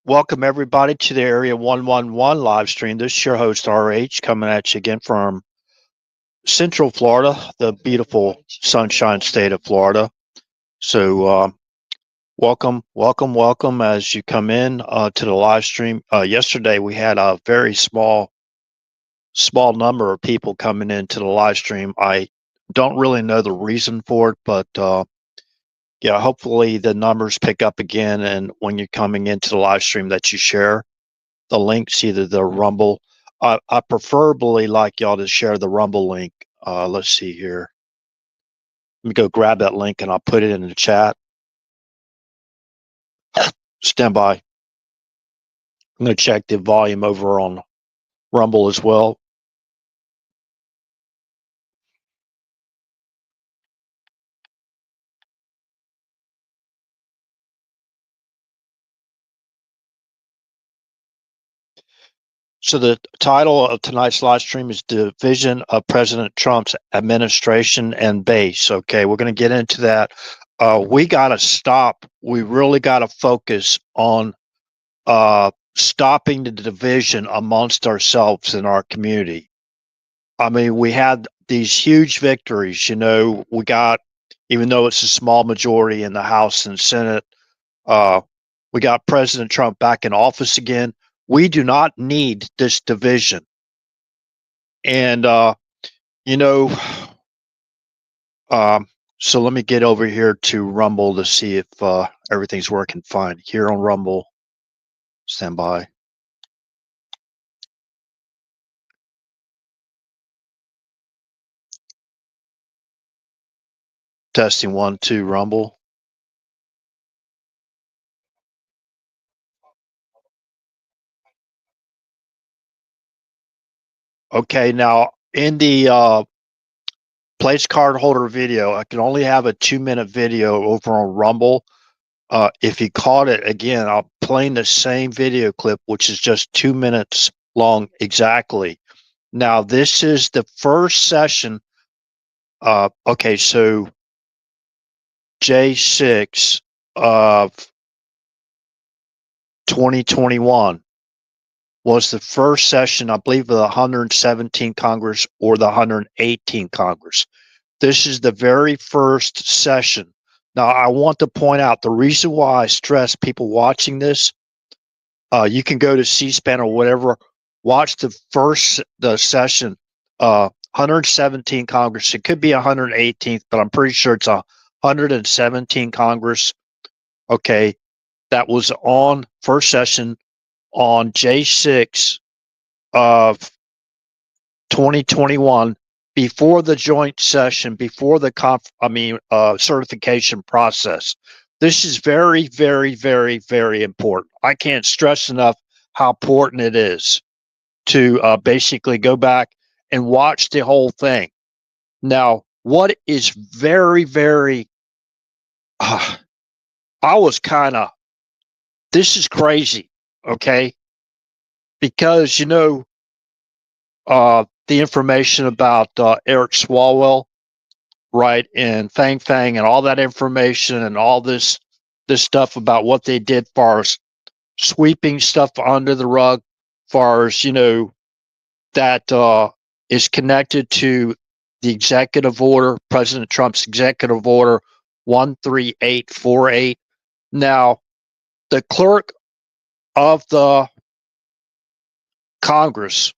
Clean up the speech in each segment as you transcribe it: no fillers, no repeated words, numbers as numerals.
Welcome everybody to the Area 111 live stream. This is your host RH coming at you again from Central Florida, the beautiful sunshine state of Florida. So welcome as you come in to the live stream. Yesterday we had a very small number of people coming into the live stream. I don't really know the reason for it, but yeah, hopefully the numbers pick up again, and when you're coming into the live stream that you share the links, either the Rumble. I preferably like y'all to share the Rumble link. Let's see here. Let me go grab that link and I'll put it in the chat. Stand by. I'm going to check the volume over on Rumble as well. So the title of tonight's live stream is Division of President Trump's Administration and Base. Okay, we're going to get into that. We got to stop. We really got to focus on stopping the division amongst ourselves in our community. I mean, we had these huge victories. We got, even though it's a small majority in the House and Senate, we got President Trump back in office again. We do not need this division. And, so let me get over here to Rumble to see if everything's working fine. Here on Rumble, stand by. Testing 1, 2, Rumble. Okay, now in the place card holder video, I can only have a 2-minute video over on Rumble. If you caught it again, I'll play the same video clip, which is just 2 minutes long exactly. Now, this is the first session. Okay, so J6 of 2021 was the first session, I believe, of the 117th Congress or the 118th Congress. This is the very first session. Now, I want to point out the reason why I stress people watching this. You can go to C-SPAN or whatever, watch the session, 117 Congress. It could be 118th, but I'm pretty sure it's 117 Congress. Okay, that was on first session on J6 of 2021, before the joint session, before the certification process. This is very, very, very, very important. I can't stress enough how important it is to basically go back and watch the whole thing. Now, what is very, very, this is crazy, okay? Because, the information about Eric Swalwell, right, and Fang Fang, and all that information and all this stuff about what they did, far as sweeping stuff under the rug, far as that is connected to the executive order, President Trump's executive order 13848. Now, the clerk of the Congress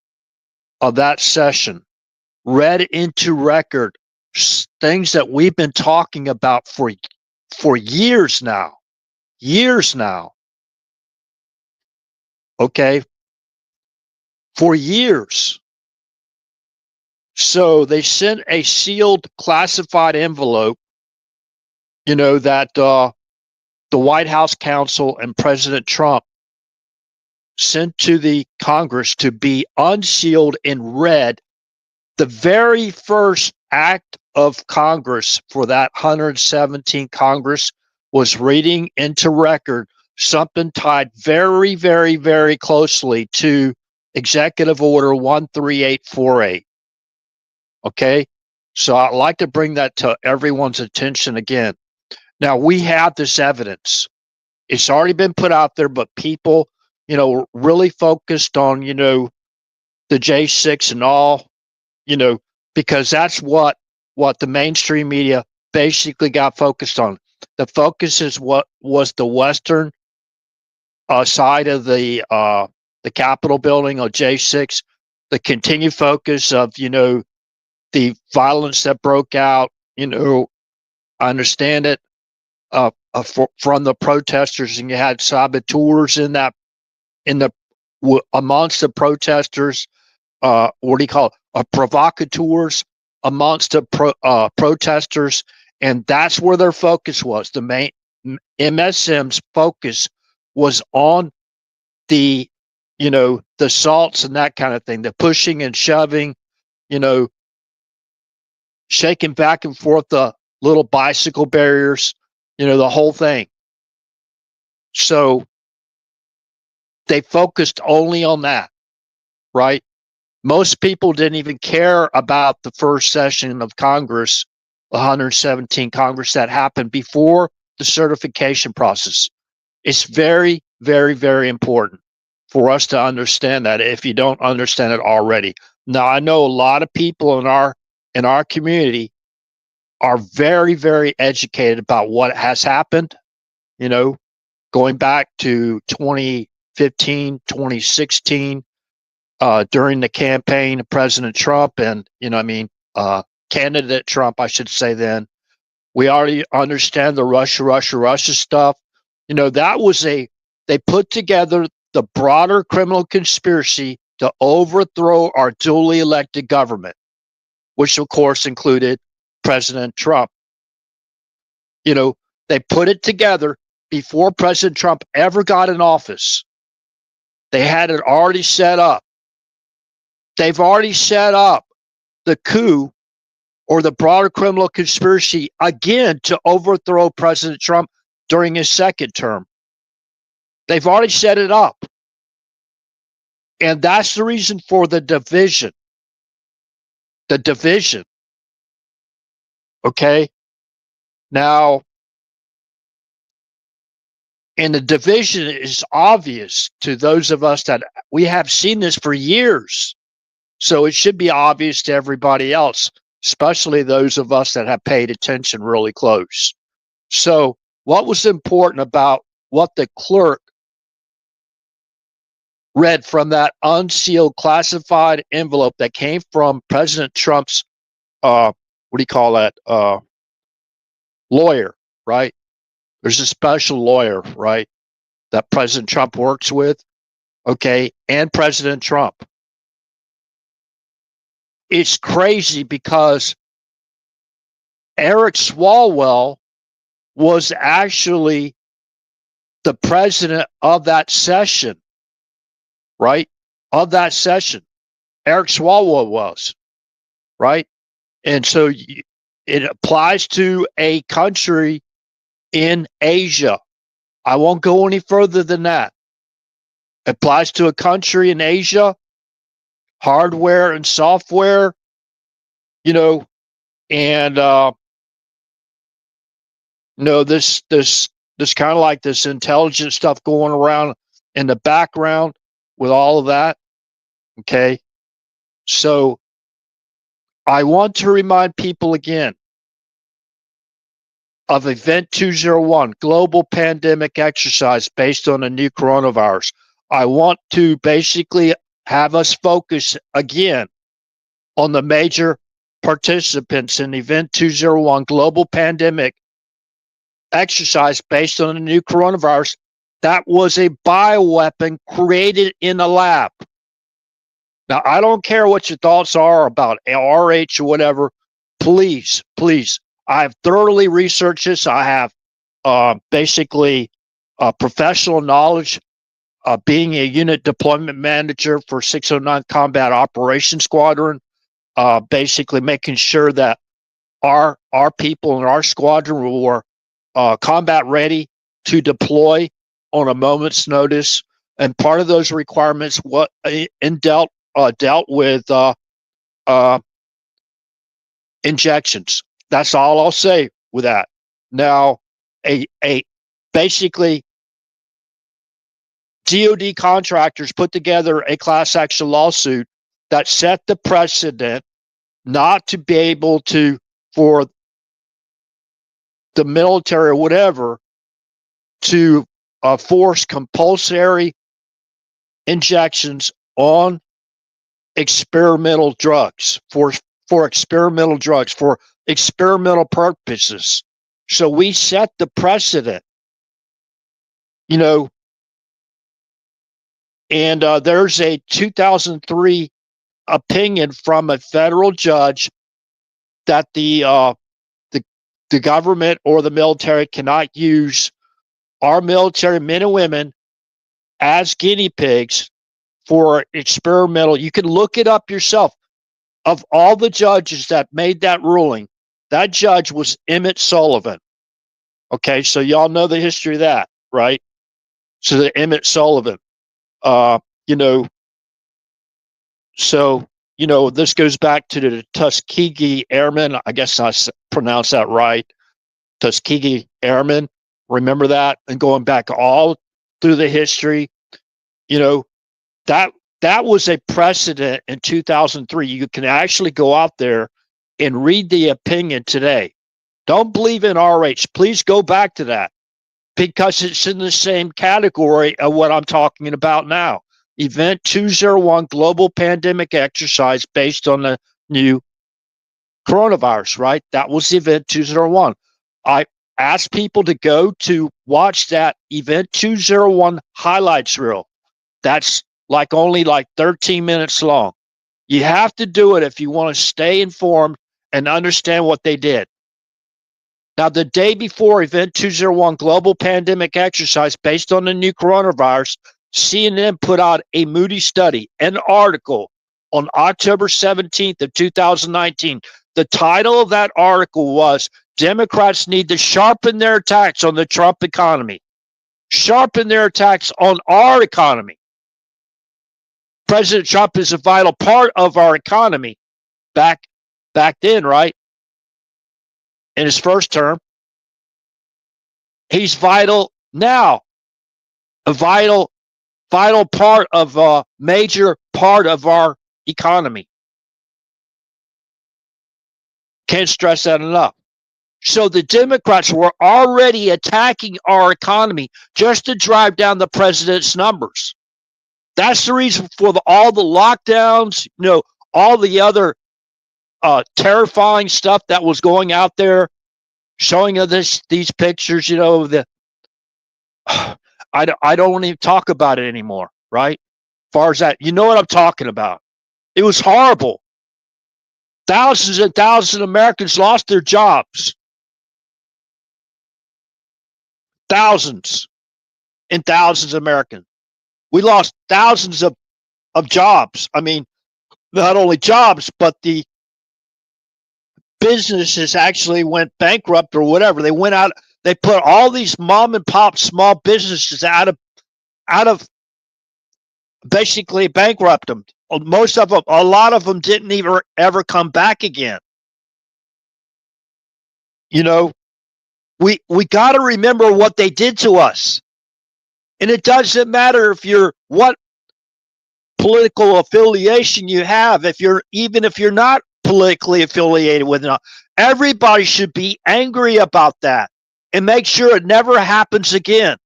of that session read into record things that we've been talking about for years now. Okay, for years. So they sent a sealed, classified envelope, that the White House counsel and President Trump sent to the Congress to be unsealed and read. The very first act of Congress for that 117th Congress was reading into record something tied very, very, very closely to Executive Order 13848. Okay, so I'd like to bring that to everyone's attention again. Now, we have this evidence. It's already been put out there, but people really focused on, the J6 and all, because that's what the mainstream media basically got focused on. The focus is what was the western side of the Capitol building on J6, the continued focus of, the violence that broke out, I understand it, from the protesters, and you had saboteurs amongst the protesters. What do you call it? Provocateurs amongst the protesters, and that's where their focus was. The main MSM's focus was on the, the assaults and that kind of thing, the pushing and shoving, shaking back and forth the little bicycle barriers, the whole thing. So they focused only on that, right? Most people didn't even care about the first session of Congress, 117 Congress that happened before the certification process. It's very, very, very important for us to understand that if you don't understand it already. Now, I know a lot of people in our community are very, very educated about what has happened, going back to 2015, 2016, during the campaign of President Trump and, candidate Trump, I should say then. We already understand the Russia stuff. They put together the broader criminal conspiracy to overthrow our duly elected government, which of course included President Trump. They put it together before President Trump ever got in office. They had it already set up. They've already set up the coup or the broader criminal conspiracy again to overthrow President Trump during his second term. They've already set it up. And that's the reason for the division. The division. Okay? Now, and the division is obvious to those of us that we have seen this for years. So it should be obvious to everybody else, especially those of us that have paid attention really close. So what was important about what the clerk read from that unsealed classified envelope that came from President Trump's, lawyer, right? There's a special lawyer, right, that President Trump works with, okay, and President Trump. It's crazy because Eric Swalwell was actually the president of that session, right? Of that session. Eric Swalwell was, right? And so it applies to a country in Asia. I won't go any further than that. It applies to a country in Asia, hardware and software, and this kind of like this intelligence stuff going around in the background with all of that. Okay. So I want to remind people again of Event 201, global pandemic exercise based on a new coronavirus. I want to basically have us focus again on the major participants in Event 201, global pandemic exercise based on a new coronavirus. That was a bioweapon created in a lab. Now, I don't care what your thoughts are about RH or whatever. Please, I have thoroughly researched this. I have basically professional knowledge, being a unit deployment manager for 609th Combat Operations Squadron, basically making sure that our people in our squadron were combat ready to deploy on a moment's notice. And part of those requirements dealt with injections. That's all I'll say with that. Now, basically DOD contractors put together a class action lawsuit that set the precedent not to be able to, for the military or whatever, to force compulsory injections on experimental drugs for experimental purposes. So we set the precedent, and there's a 2003 opinion from a federal judge that the government or the military cannot use our military men and women as guinea pigs for experimental. You can look it up yourself. Of all the judges that made that ruling, that judge was Emmett Sullivan. Okay, so y'all know the history of that, right? So the Emmett Sullivan, this goes back to the Tuskegee Airmen. I guess I pronounced that right. Tuskegee Airmen. Remember that? And going back all through the history, that was a precedent in 2003. You can actually go out there and read the opinion today. Don't believe in RH. Please go back to that, because it's in the same category of what I'm talking about now. Event 201, global pandemic exercise based on the new coronavirus, right? That was Event 201. I asked people to go to watch that Event 201 highlights reel. That's only 13 minutes long. You have to do it if you want to stay informed and understand what they did. Now, the day before Event 201, global pandemic exercise based on the new coronavirus, CNN put out a Moody study, an article on October 17th of 2019. The title of that article was, Democrats need to sharpen their attacks on the Trump economy. Sharpen their attacks on our economy. President Trump is a vital part of our economy back then, right? In his first term. He's vital now. A vital part of a major part of our economy. Can't stress that enough. So the Democrats were already attacking our economy just to drive down the president's numbers. That's the reason for all the lockdowns, all the other terrifying stuff that was going out there, showing us these pictures, I don't even talk about it anymore, right? As far as that, you know what I'm talking about. It was horrible. Thousands and thousands of Americans lost their jobs. Thousands and thousands of Americans. We lost thousands of jobs. I mean, not only jobs, but the businesses actually went bankrupt or whatever. They went out. They put all these mom and pop small businesses out of basically bankrupt them. Most of them, a lot of them didn't even ever come back again. We got to remember what they did to us. And it doesn't matter what political affiliation you have, even if you're not politically affiliated with it. Everybody should be angry about that and make sure it never happens again.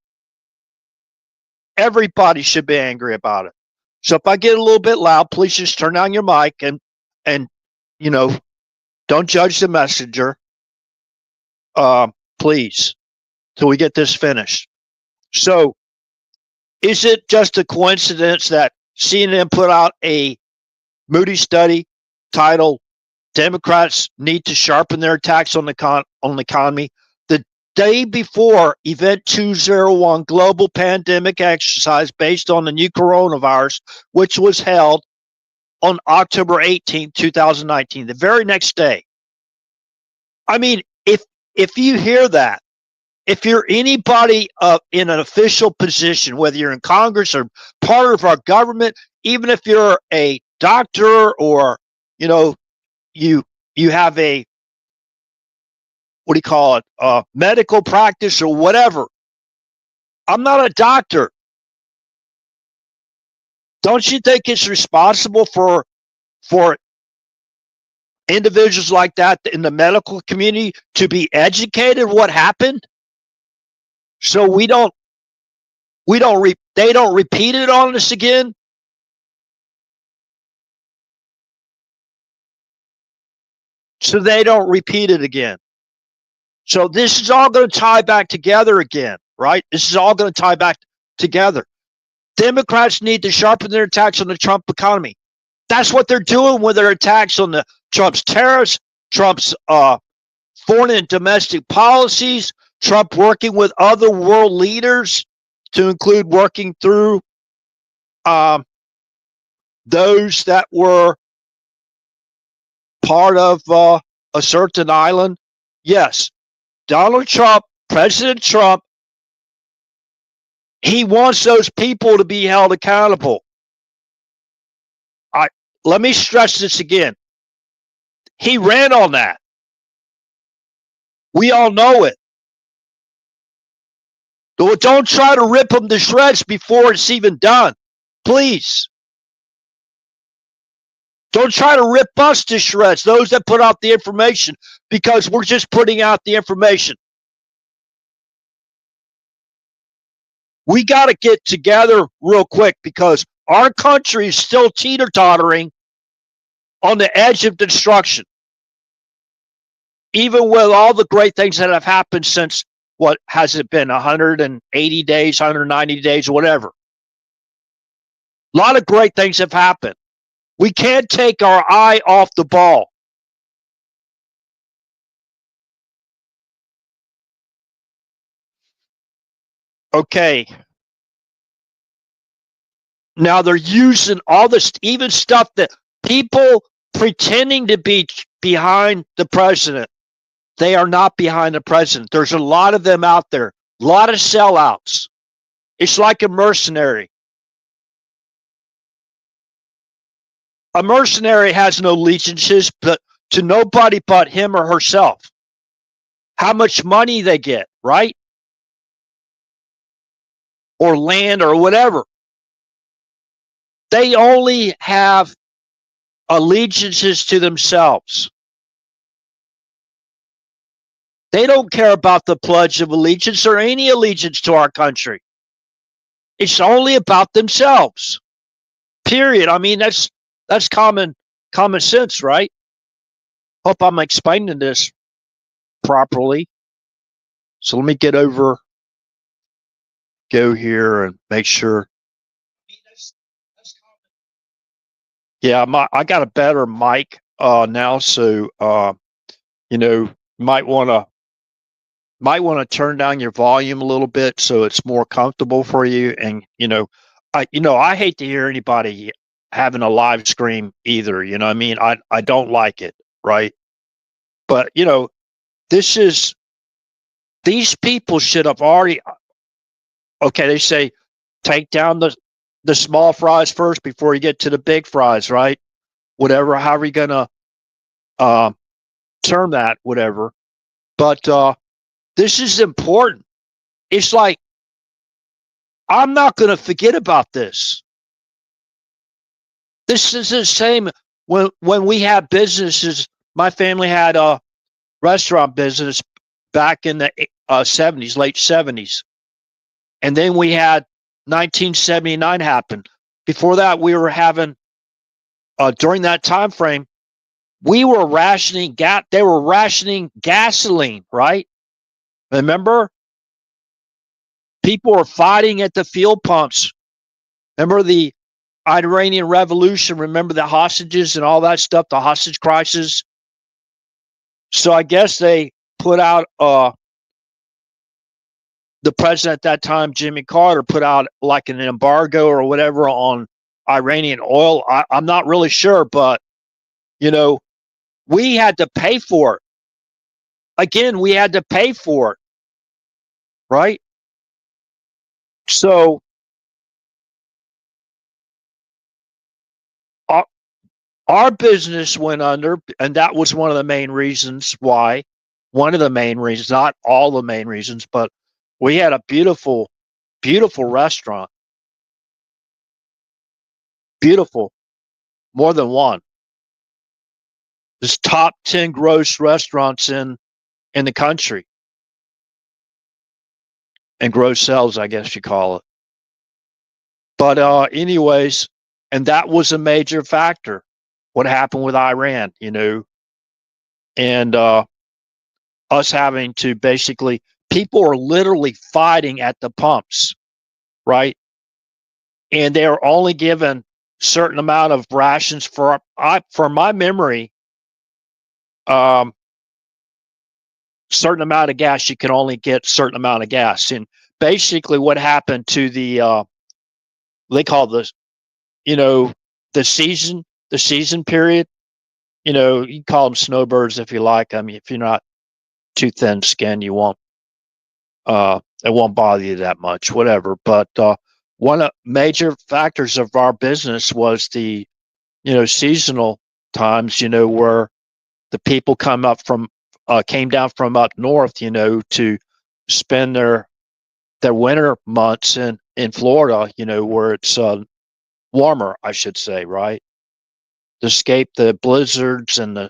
Everybody should be angry about it. So if I get a little bit loud, please just turn down your mic and don't judge the messenger. Please, till we get this finished. So is it just a coincidence that CNN put out a Moody study titled Democrats Need to Sharpen Their Attacks on the economy the day before Event 201, global pandemic exercise based on the new coronavirus, which was held on October 18th, 2019, the very next day? I mean, if you hear that, if you're anybody in an official position, whether you're in Congress or part of our government, even if you're a doctor or, you have a, medical practice or whatever. I'm not a doctor. Don't you think it's responsible for individuals like that in the medical community to be educated what happened, so they don't repeat it on us again? So they don't repeat it again. So this is all going to tie back together again, right? This is all going to tie back together. Democrats need to sharpen their attacks on the Trump economy. That's what they're doing with their attacks on the Trump's tariffs, Trump's foreign and domestic policies, Trump working with other world leaders, to include working through those that were part of a certain island. Yes, Donald Trump, President Trump, he wants those people to be held accountable. Let me stress this again. He ran on that. We all know it. Don't try to rip him to shreds before it's even done. Please. Don't try to rip us to shreds, those that put out the information, because we're just putting out the information. We got to get together real quick, because our country is still teeter-tottering on the edge of destruction. Even with all the great things that have happened since, what has it been, 180 days, 190 days, whatever. A lot of great things have happened. We can't take our eye off the ball. Okay. Now they're using all this, even stuff that people pretending to be behind the president. They are not behind the president. There's a lot of them out there, a lot of sellouts. It's like a mercenary. A mercenary has no allegiances but to nobody but him or herself. How much money they get, right? Or land or whatever. They only have allegiances to themselves. They don't care about the Pledge of Allegiance or any allegiance to our country. It's only about themselves. Period. I mean, that's common sense, right? Hope I'm explaining this properly. So let me go here and make sure. Yeah, I got a better mic now, so might want to turn down your volume a little bit so it's more comfortable for you. And I hate to hear anybody having a live stream either. You know what I mean? I don't like it, right? But these people should have already. Okay, they say take down the small fries first before you get to the big fries, right? Whatever, however you're gonna term that, whatever. But this is important. It's like, I'm not going to forget about this. This is the same when we had businesses. My family had a restaurant business back in the 70s, late 70s. And then we had 1979 happen. Before that, we were having, during that time frame, we were rationing they were rationing gasoline, right? Remember? People were fighting at the fuel pumps. Remember the Iranian Revolution? Remember the hostages and all that stuff, the hostage crisis? So I guess they put out, the president at that time, Jimmy Carter, put out like an embargo or whatever on Iranian oil. I'm not really sure, but, we had to pay for it. Again, we had to pay for it, right? So our business went under, and that was one of the main reasons why. One of the main reasons, not all the main reasons, but we had a beautiful, beautiful restaurant. Beautiful. More than one. There's top 10 gross restaurants in the country. And gross sales, I guess you call it. But anyways, and that was a major factor. What happened with Iran, and us having to basically, people are literally fighting at the pumps, right? And they are only given certain amount of rations for my memory. Certain amount of gas, you can only get certain amount of gas. And basically what happened to the they call this, the season period, you call them snowbirds if you like. I mean, if you're not too thin skinned, you won't it won't bother you that much, whatever. But one of major factors of our business was the seasonal times, where the people came down from up north, to spend their winter months in Florida, where it's warmer, I should say, right? To escape the blizzards and the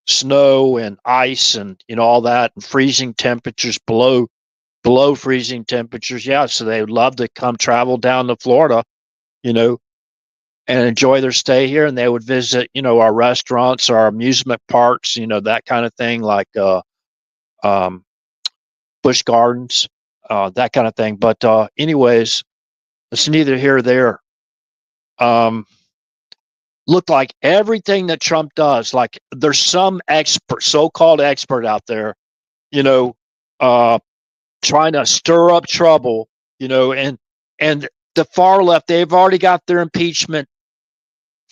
snow and ice and all that, and freezing temperatures, below freezing temperatures. Yeah, so they would love to come travel down to Florida, and enjoy their stay here, and they would visit, our restaurants, our amusement parks, that kind of thing, like Busch Gardens, that kind of thing. But anyways, it's neither here or there. Look, like everything that Trump does, like there's some so-called expert out there, trying to stir up trouble, and the far left, they've already got their impeachment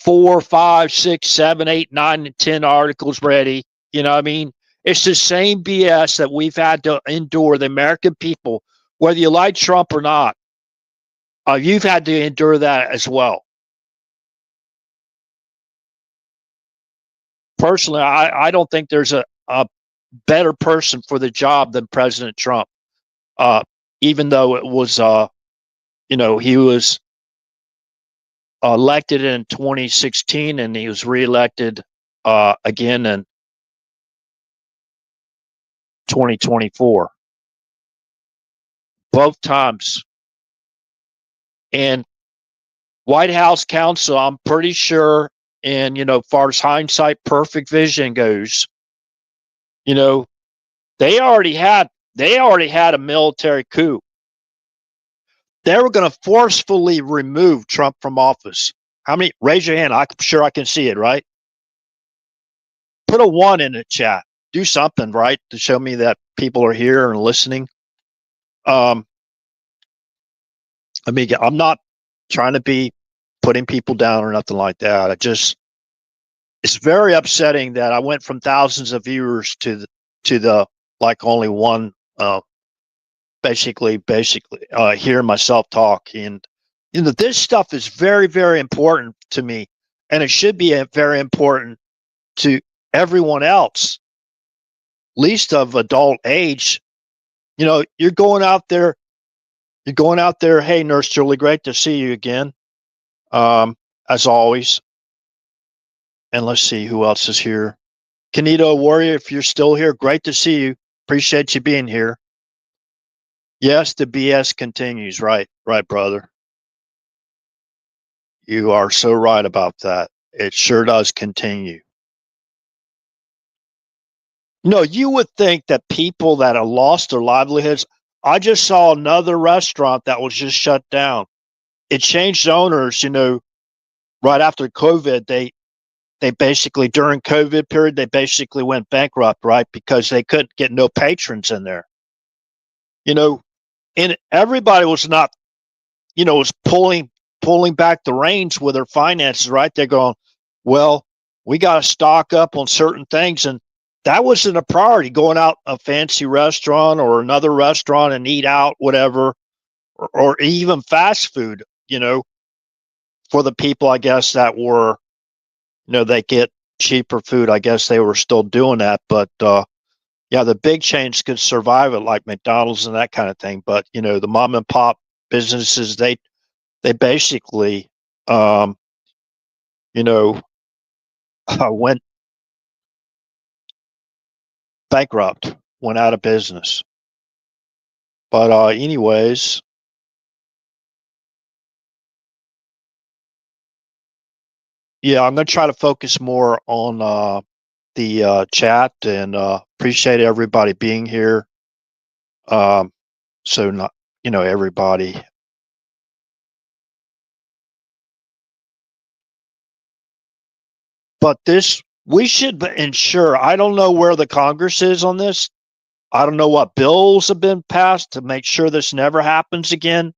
4, 5, 6, 7, 8, 9, and 10 articles ready. I mean, it's the same BS that we've had to endure, the American people, whether you like Trump or not. You've had to endure that as well. Personally, I don't think there's a better person for the job than President Trump. Even though it was, he was elected in 2016 and he was reelected again in 2024. Both times. And White House counsel, I'm pretty sure, and far as hindsight, perfect vision goes, they already had a military coup. They were going to forcefully remove Trump from office. How many? Raise your hand. I'm sure I can see it, right? Put a 1 in the chat. Do something, right, to show me that people are here and listening. I'm not trying to be putting people down or nothing like that. It's very upsetting that I went from thousands of viewers to the like only one, basically hearing myself talk. And this stuff is very, very important to me, and it should be very important to everyone else, least of adult age. You're going out there. Hey, Nurse Julie, great to see you again, as always. And let's see who else is here. Kanito Warrior, if you're still here, great to see you. Appreciate you being here. Yes, the BS continues. Right, brother. You are so right about that. It sure does continue. You would think that people that have lost their livelihoods, I just saw another restaurant that was just shut down. It changed owners, right after COVID. They basically, during COVID period, they basically went bankrupt, right? Because they couldn't get no patrons in there. And everybody was not, was pulling back the reins with their finances, right? They're going, well, we got to stock up on certain things. And that wasn't a priority, going out a fancy restaurant or another restaurant and eat out, whatever, or even fast food, for the people, I guess, that were, they get cheaper food. I guess they were still doing that. But yeah, the big chains could survive it, like McDonald's and that kind of thing. But the mom and pop businesses, they basically you know, went bankrupt, went out of business. But anyways, yeah, I'm gonna try to focus more on the chat, and appreciate everybody being here. So not, everybody. But we should ensure. I don't know where the Congress is on this. I don't know what bills have been passed to make sure this never happens again.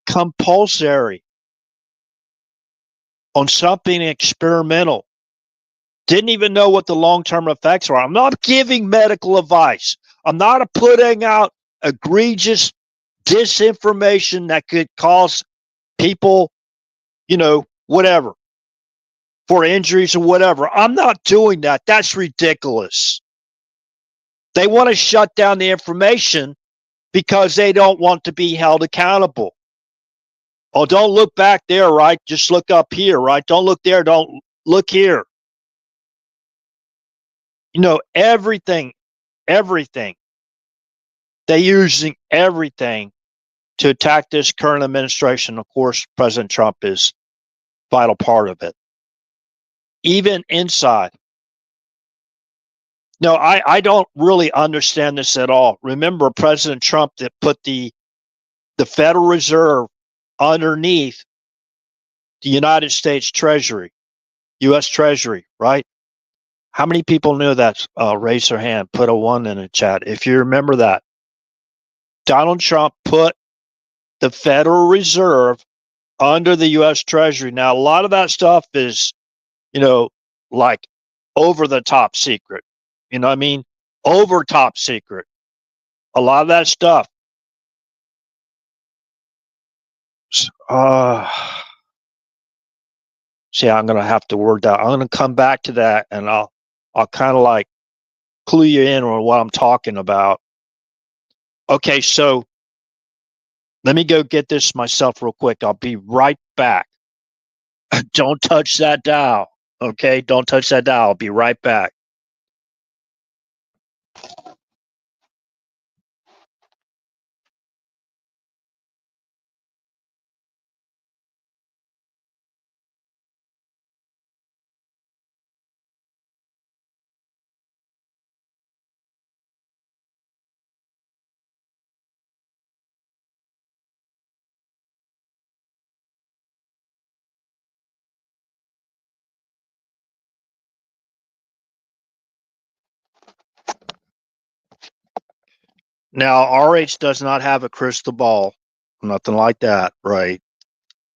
Compulsory on something experimental. Didn't even know what the long-term effects are. I'm not giving medical advice. I'm not putting out egregious disinformation that could cause people, whatever, for injuries or whatever. I'm not doing that. That's ridiculous. They want to shut down the information because they don't want to be held accountable. Oh, don't look back there, right? Just look up here, right? Don't look there. Don't look here. Everything. They're using everything to attack this current administration. Of course, President Trump is a vital part of it. Even inside. No, I don't really understand this at all. Remember, President Trump that put the Federal Reserve underneath the United States Treasury, U.S. Treasury, right? How many people knew that? Raise their hand, put a 1 in the chat if you remember that. Donald Trump put the Federal Reserve under the U.S. Treasury. Now, a lot of that stuff is, like over the top secret. You know what I mean? Over top secret. A lot of that stuff. See, I'm going to have to word that. I'm going to come back to that, and I'll kind of like clue you in on what I'm talking about. Okay, so let me go get this myself real quick. I'll be right back. Don't touch that dial. Okay, don't touch that dial. I'll be right back. Now, RH does not have a crystal ball, nothing like that, right?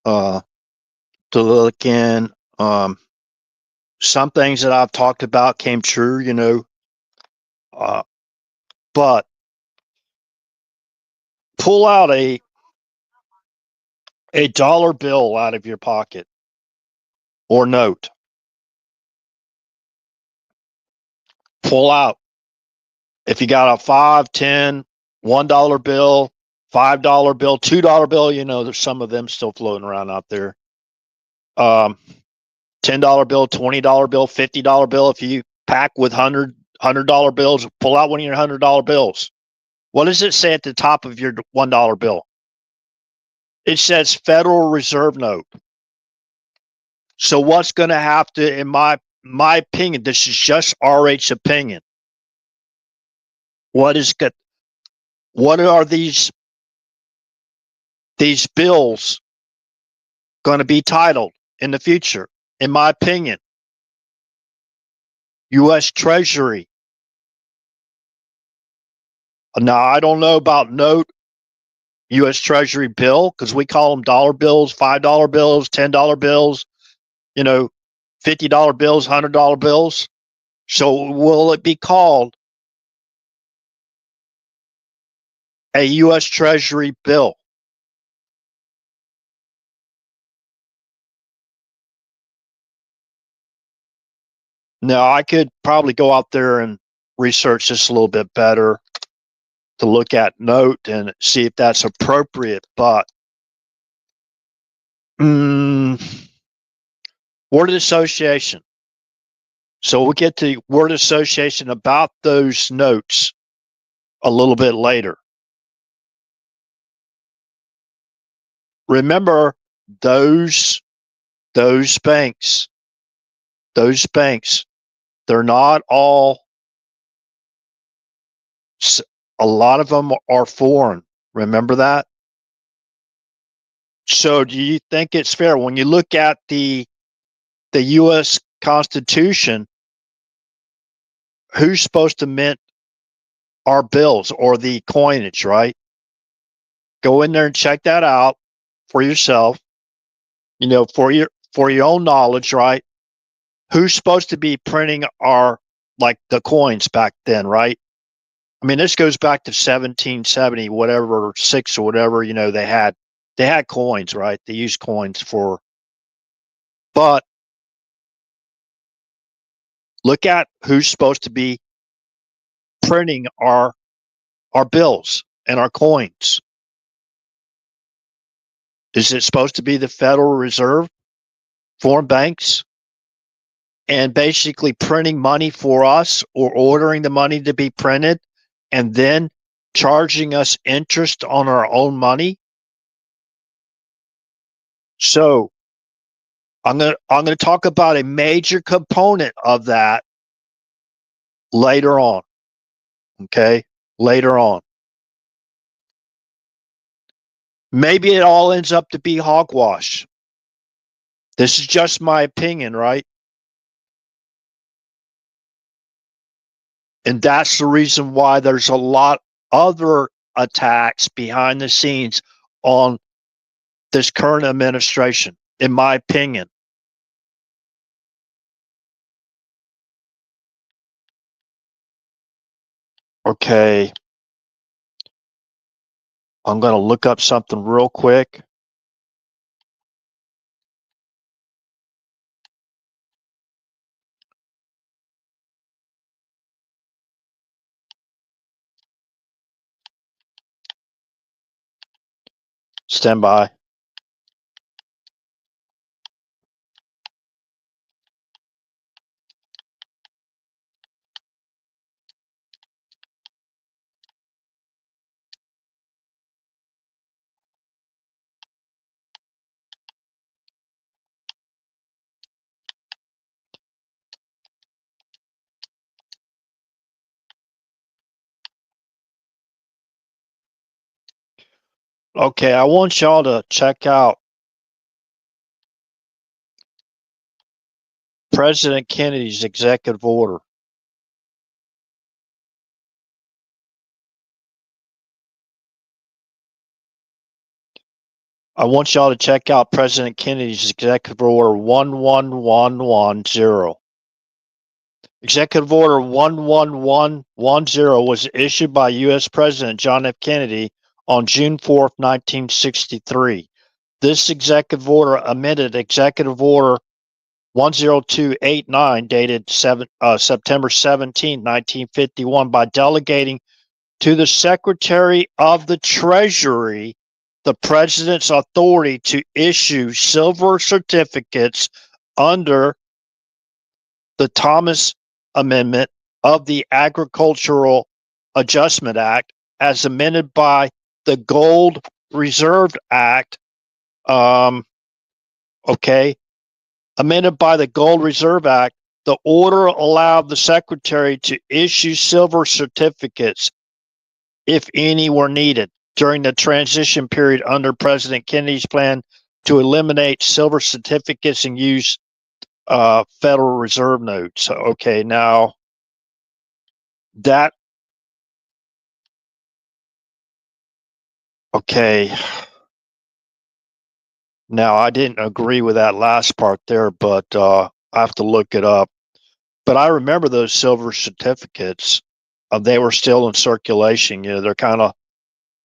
To look in. Some things that I've talked about came true, but pull out a dollar bill out of your pocket or note. Pull out. If you got a $5, $10, $1 bill, $5 bill, $2 bill, there's some of them still floating around out there. $10 bill, $20 bill, $50 bill. If you pack with $100 bills, pull out one of your $100 bills. What does it say at the top of your $1 bill? It says Federal Reserve Note. So what's going to have to, in my opinion, this is just RH opinion. What are these bills going to be titled in the future? In my opinion, U.S. Treasury. Now, I don't know about note U.S. Treasury bill, because we call them dollar bills, $5 bills, $10 bills, $50 bills, $100 bills. So will it be called a U.S. Treasury bill? Now, I could probably go out there and research this a little bit better to look at note and see if that's appropriate. But Word association. So we'll get to word association about those notes a little bit later. Remember, those banks, they're not all, a lot of them are foreign. Remember that? So do you think it's fair when you look at the U.S. Constitution, who's supposed to mint our bills or the coinage, right? Go in there and check that out for yourself, for your own knowledge, right? Who's supposed to be printing our, like, the coins back then, right? I mean, this goes back to 1770, whatever, 6 or whatever, they had coins, right? They used coins but look at who's supposed to be printing our bills and our coins. Is it supposed to be the Federal Reserve, foreign banks, and basically printing money for us or ordering the money to be printed and then charging us interest on our own money? So I'm gonna talk about a major component of that later on. Okay, later on. Maybe it all ends up to be hogwash. This is just my opinion, right? And that's the reason why there's a lot other attacks behind the scenes on this current administration, in my opinion. Okay. I'm going to look up something real quick. Stand by. Okay, I want y'all to check out President Kennedy's executive order. I want y'all to check out President Kennedy's executive order 11110. Executive order 11110 was issued by U.S. President John F. Kennedy on June 4th, 1963. This executive order amended Executive Order 10289 dated September 17, 1951 by delegating to the Secretary of the Treasury the President's authority to issue silver certificates under the Thomas Amendment of the Agricultural Adjustment Act as amended by the Gold Reserve Act. Amended by the Gold Reserve Act, the order allowed the Secretary to issue silver certificates, if any were needed, during the transition period under President Kennedy's plan to eliminate silver certificates and use Federal Reserve notes. Okay, now that, okay. Now, I didn't agree with that last part there, but I have to look it up. But I remember those silver certificates. They were still in circulation. They're kind of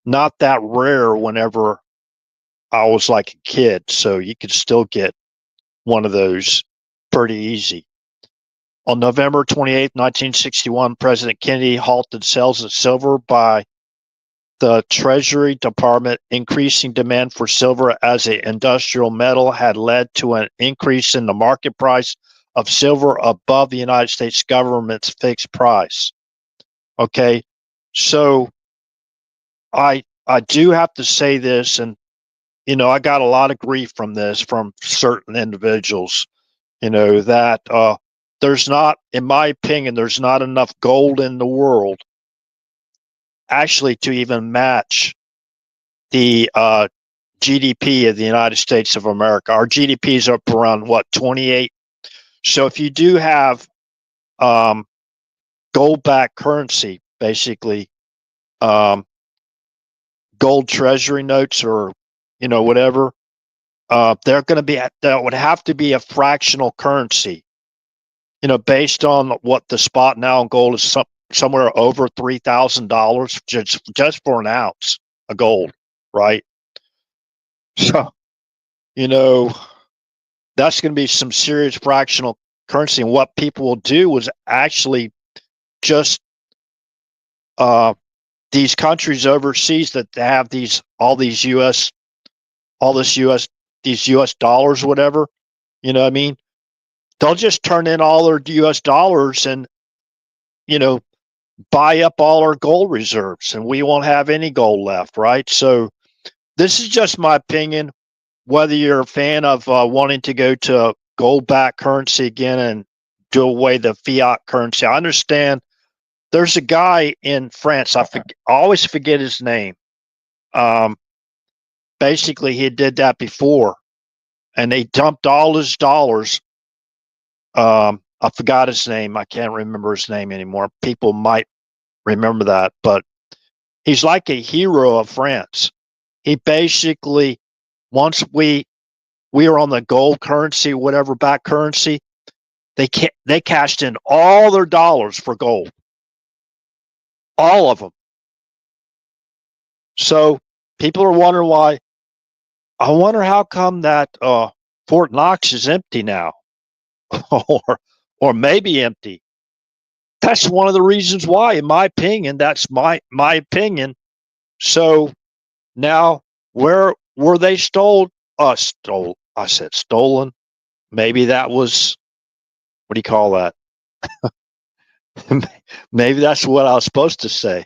not that rare whenever I was like a kid. So you could still get one of those pretty easy. On November 28, 1961, President Kennedy halted sales of silver by the Treasury Department increasing demand for silver as an industrial metal had led to an increase in the market price of silver above the United States government's fixed price. Okay, so I do have to say this, and I got a lot of grief from this from certain individuals. That there's not, in my opinion, there's not enough gold in the world actually to even match the GDP of the United States of America. Our GDP is up around what, 28. So if you do have gold-backed currency, basically gold treasury notes or whatever, they're going to be, that would have to be a fractional currency. Based on what the spot now on gold is, somewhere over $3,000 just for an ounce of gold, right? So, that's going to be some serious fractional currency. And what people will do is actually just these countries overseas that have these US dollars, whatever, what I mean? They'll just turn in all their US dollars and, buy up all our gold reserves, and we won't have any gold left, right? So this is just my opinion. Whether you're a fan of wanting to go to gold-backed currency again and do away the fiat currency, I understand. There's a guy in France. I always forget his name. Basically, he did that before, and they dumped all his dollars. I forgot his name. I can't remember his name anymore. People might remember that, but he's like a hero of France. He basically, once we were on the gold currency, whatever back currency, they cashed in all their dollars for gold, all of them. So people are wondering why. I wonder how come that Fort Knox is empty now, or maybe empty. That's one of the reasons why, in my opinion. That's my opinion. So now, where were they stole? I said stolen. Maybe that was, what do you call that? Maybe that's what I was supposed to say.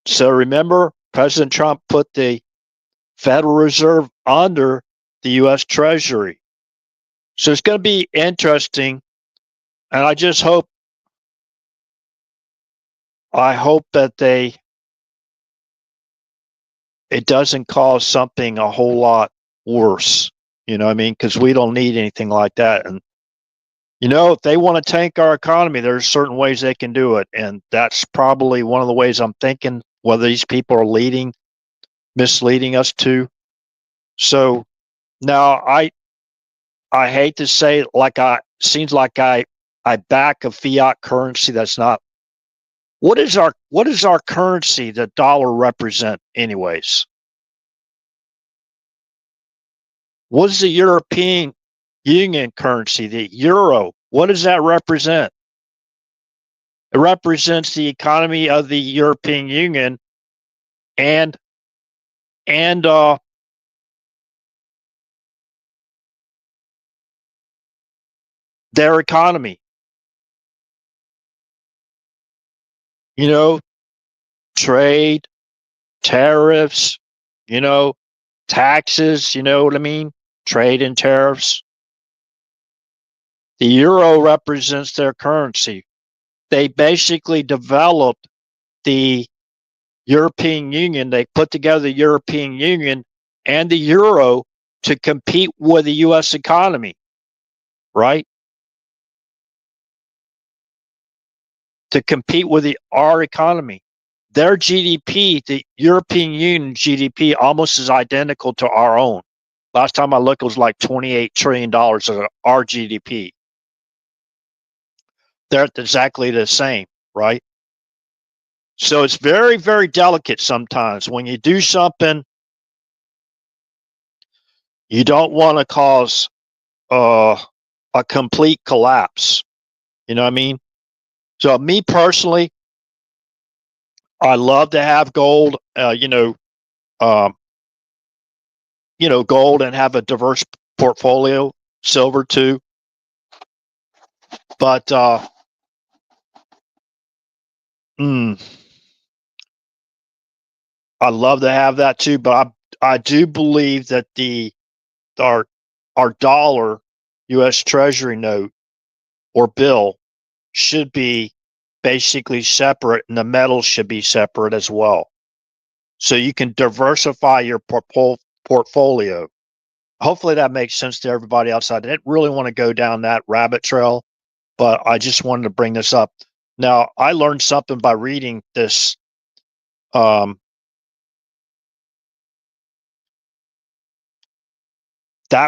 So remember, President Trump put the Federal Reserve under the U.S. Treasury. So it's going to be interesting, and I hope that it doesn't cause something a whole lot worse. You know what I mean? Because we don't need anything like that. And if they want to tank our economy, there's certain ways they can do it, and that's probably one of the ways I'm thinking. Whether these people are misleading us to. So now I hate to say, seems like I back a fiat currency that's not. What is our currency, the dollar, represent anyways? What is the European Union currency, the euro? What does that represent? It represents the economy of the European Union and their economy. Trade, tariffs, taxes, you know what I mean? Trade and tariffs. The euro represents their currency. They basically developed the European Union. They put together the European Union and the euro to compete with the U.S. economy, right? To compete with our economy. Their GDP, the European Union GDP, almost is identical to our own. Last time I looked, it was like $28 trillion of our GDP. They're exactly the same, right? So it's very, very delicate sometimes. When you do something, you don't want to cause a complete collapse. You know what I mean? So me personally, I love to have gold, um, gold and have a diverse portfolio, silver too. But mm, I love to have that too. But I do believe that our our dollar U.S. Treasury note or bill should be basically separate, and the metals should be separate as well. So you can diversify your portfolio. Hopefully that makes sense to everybody outside. I didn't really want to go down that rabbit trail, but I just wanted to bring this up. Now, I learned something by reading this. That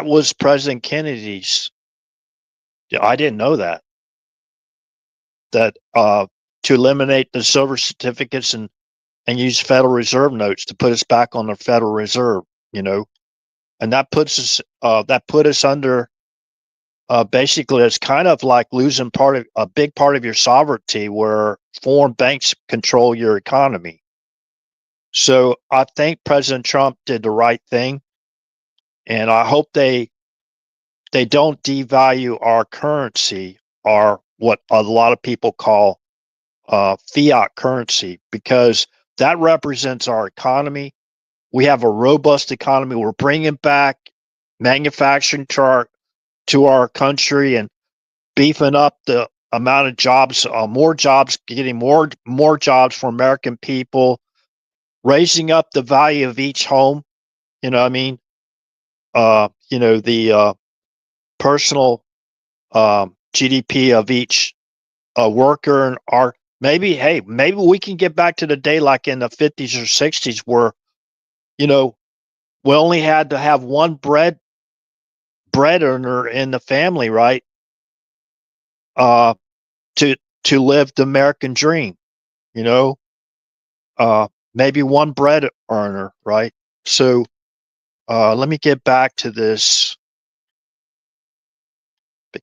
was President Kennedy's. I didn't know that. That to eliminate the silver certificates and use Federal Reserve notes to put us back on the Federal Reserve, and that puts us that put us under basically it's kind of like losing a big part of your sovereignty where foreign banks control your economy. So I think President Trump did the right thing, and I hope they don't devalue our currency, or what a lot of people call fiat currency, because that represents our economy. We have a robust economy. We're bringing back manufacturing to our country and beefing up the amount of jobs, more jobs, getting more jobs for American people, raising up the value of each home. You know what I mean? The personal GDP of each worker, and our maybe we can get back to the day like in the 50s or 60s where we only had to have one bread earner in the family, right? Uh, to live the American dream, you know, maybe one bread earner, right? So let me get back to this.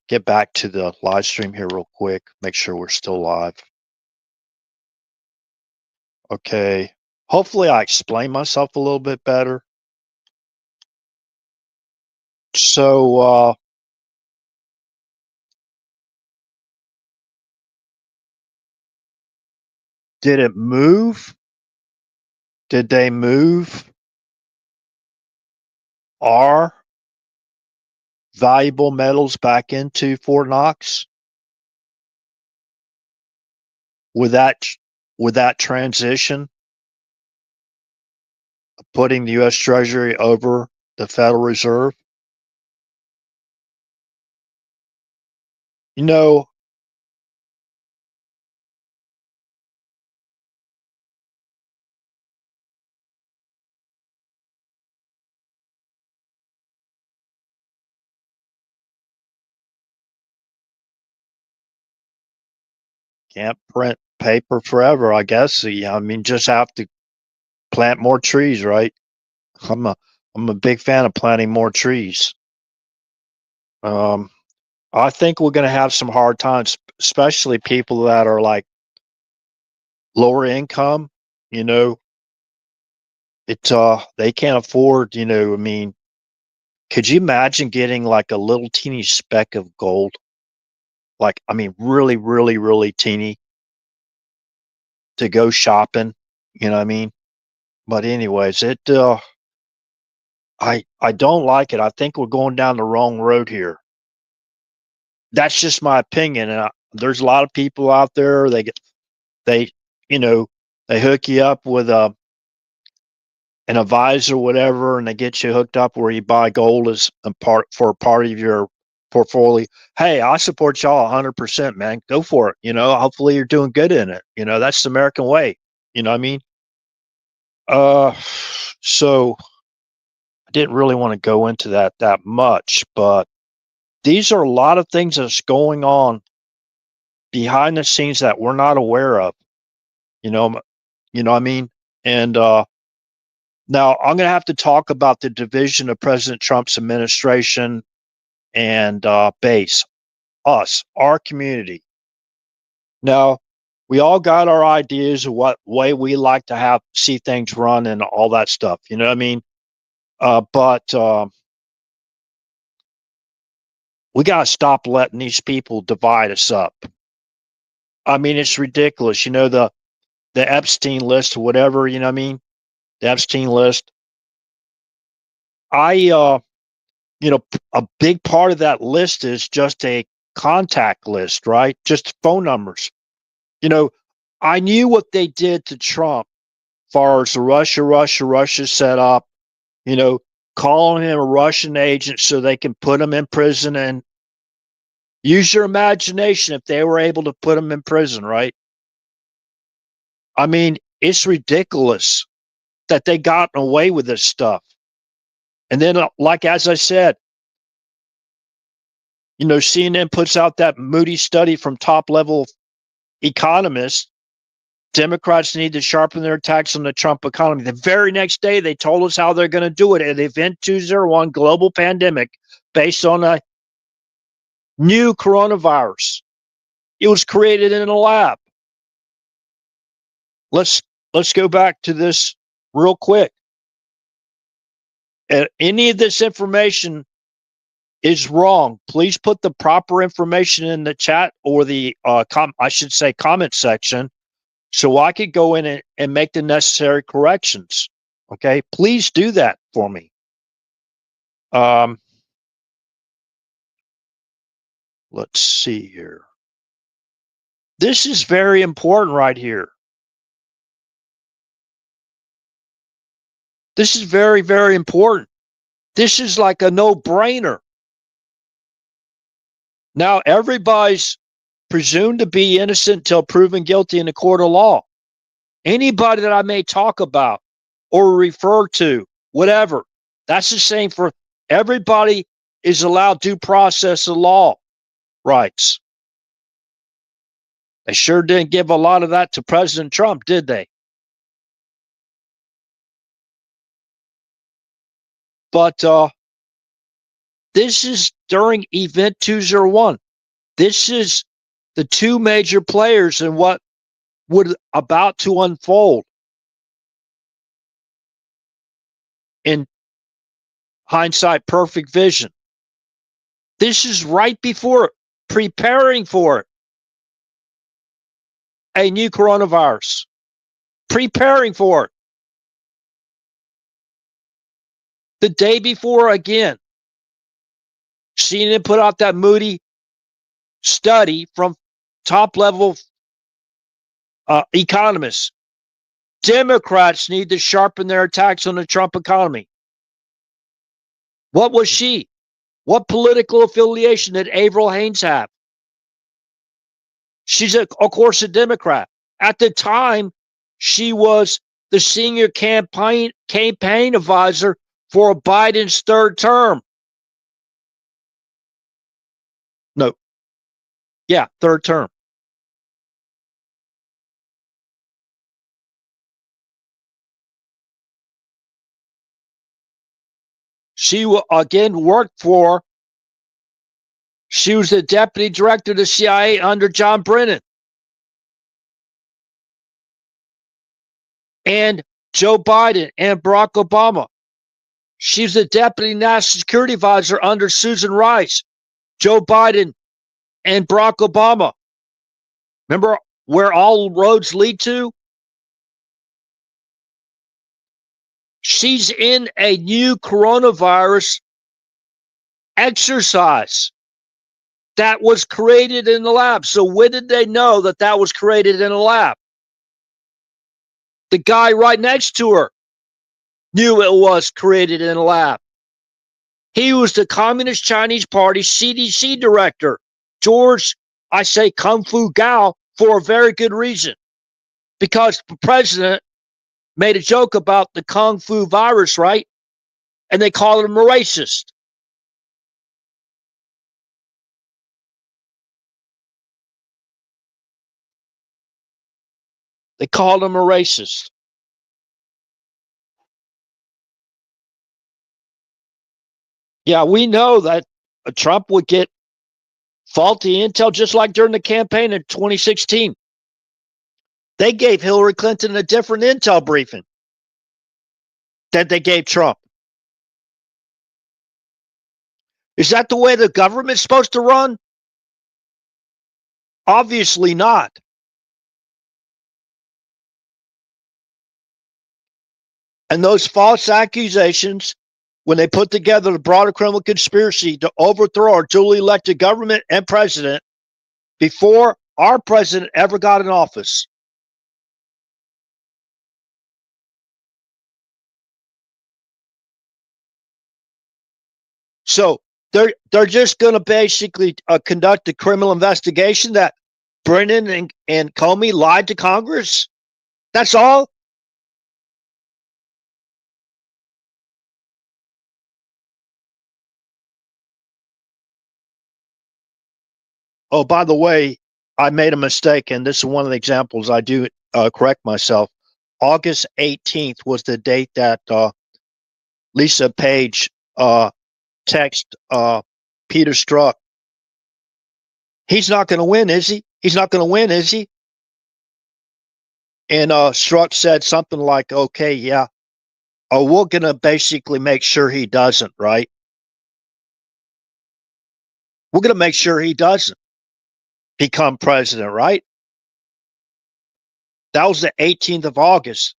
Get back to the live stream here real quick. Make sure we're still live. Okay. Hopefully I explain myself a little bit better. So did it move? Did they move our valuable metals back into Fort Knox with that transition, putting the U.S. Treasury over the Federal Reserve? You know, can't print paper forever, I guess. Yeah, I mean, just have to plant more trees, right? I'm a I'm a big fan of planting more trees. Um, I think we're going to have some hard times, especially people that are like lower income. You know, it's they can't afford. I mean, could you imagine getting like a little teeny speck of gold? Like, I mean, really, really, really teeny to go shopping. You know what I mean? But anyways, I don't like it. I think we're going down the wrong road here. That's just my opinion. And there's a lot of people out there. They you know they hook you up with an advisor, whatever, and they get you hooked up where you buy gold as a part of your portfolio. Hey, I support y'all 100%, man. Go for it. Hopefully you're doing good in it. That's the American way. You know what I mean? Uh, so I didn't really want to go into that much, but these are a lot of things that's going on behind the scenes that we're not aware of. You know, what I mean? And now I'm going to have to talk about the division of President Trump's administration and base, us, our community. Now, We all got our ideas of what way we like to see things run and all that stuff. You know what I mean? But we got to stop letting these people divide us up. I mean, it's ridiculous. You know, the Epstein list or whatever, you know what I mean? The Epstein list. You know, a big part of that list is just a contact list, right? Just phone numbers. You know, I knew what they did to Trump as far as the Russia set up, you know, calling him a Russian agent so they can put him in prison. And use your imagination if they were able to put him in prison, right? I mean, it's ridiculous that they gotten away with this stuff. And then, like, as I said, you know, CNN puts out that Moody study from top level economists. Democrats need to sharpen their attacks on the Trump economy. The very next day, they told us how they're going to do it at Event 201 global pandemic based on a new coronavirus. It was created in a lab. Let's go back to this real quick. Any of this information is wrong. Please put the proper information in the chat or the comment section, so I could go in and make the necessary corrections. Okay, please do that for me. Let's see here. This is very important right here. This is very, very important. This is like a no-brainer. Now, everybody's presumed to be innocent until proven guilty in the court of law. Anybody that I may talk about or refer to, whatever, that's the same for everybody. Is allowed due process of law rights. They sure didn't give a lot of that to President Trump, did they? But this is during Event 201. This is the two major players in what would about to unfold. In hindsight, perfect vision. This is right before it, preparing for it. A new coronavirus. Preparing for it. The day before, again, CNN put out that Moody study from top level economists. Democrats need to sharpen their attacks on the Trump economy. What was she? What political affiliation did Avril Haines have? She's, of course, a Democrat. At the time, she was the senior campaign advisor for Biden's third term. No. Yeah, third term. She again worked for, she was the deputy director of the CIA under John Brennan. And Joe Biden and Barack Obama. She's the deputy national security advisor under Susan Rice, Joe Biden, and Barack Obama. Remember where all roads lead to? She's in a new coronavirus exercise that was created in the lab. So when did they know that that was created in a lab? The guy right next to her knew it was created in a lab. He was the Communist Chinese Party CDC director, George, I say Kung Fu Gao, for a very good reason. Because the president made a joke about the Kung Fu virus, right? And they called him a racist. They called him a racist. Yeah, we know that Trump would get faulty intel just like during the campaign in 2016. They gave Hillary Clinton a different intel briefing that they gave Trump. Is that the way the government's supposed to run? Obviously not. And those false accusations, when they put together the broader criminal conspiracy to overthrow our duly elected government and president before our president ever got in office. So they're just going to basically conduct a criminal investigation that Brennan and Comey lied to Congress. That's all. Oh, by the way, I made a mistake, and this is one of the examples I do correct myself. August 18th was the date that Lisa Page text Peter Strzok. He's not going to win, is he? He's not going to win, is he? And Strzok said something like, okay, yeah, we're going to basically make sure he doesn't, right? We're going to make sure he doesn't become president, right? That was the 18th of August.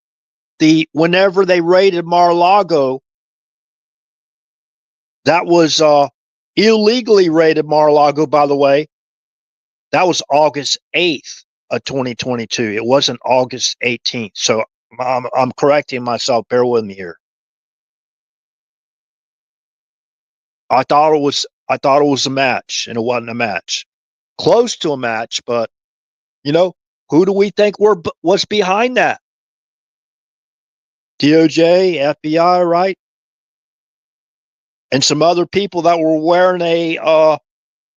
Whenever they raided Mar-a-Lago, that was illegally raided Mar-a-Lago, by the way. That was August 8th of 2022. It wasn't August 18th. So I'm correcting myself. Bear with me here. I thought it was a match, and it wasn't a match. Close to a match, but who do we think was behind that? DOJ, FBI, right? And some other people that were wearing a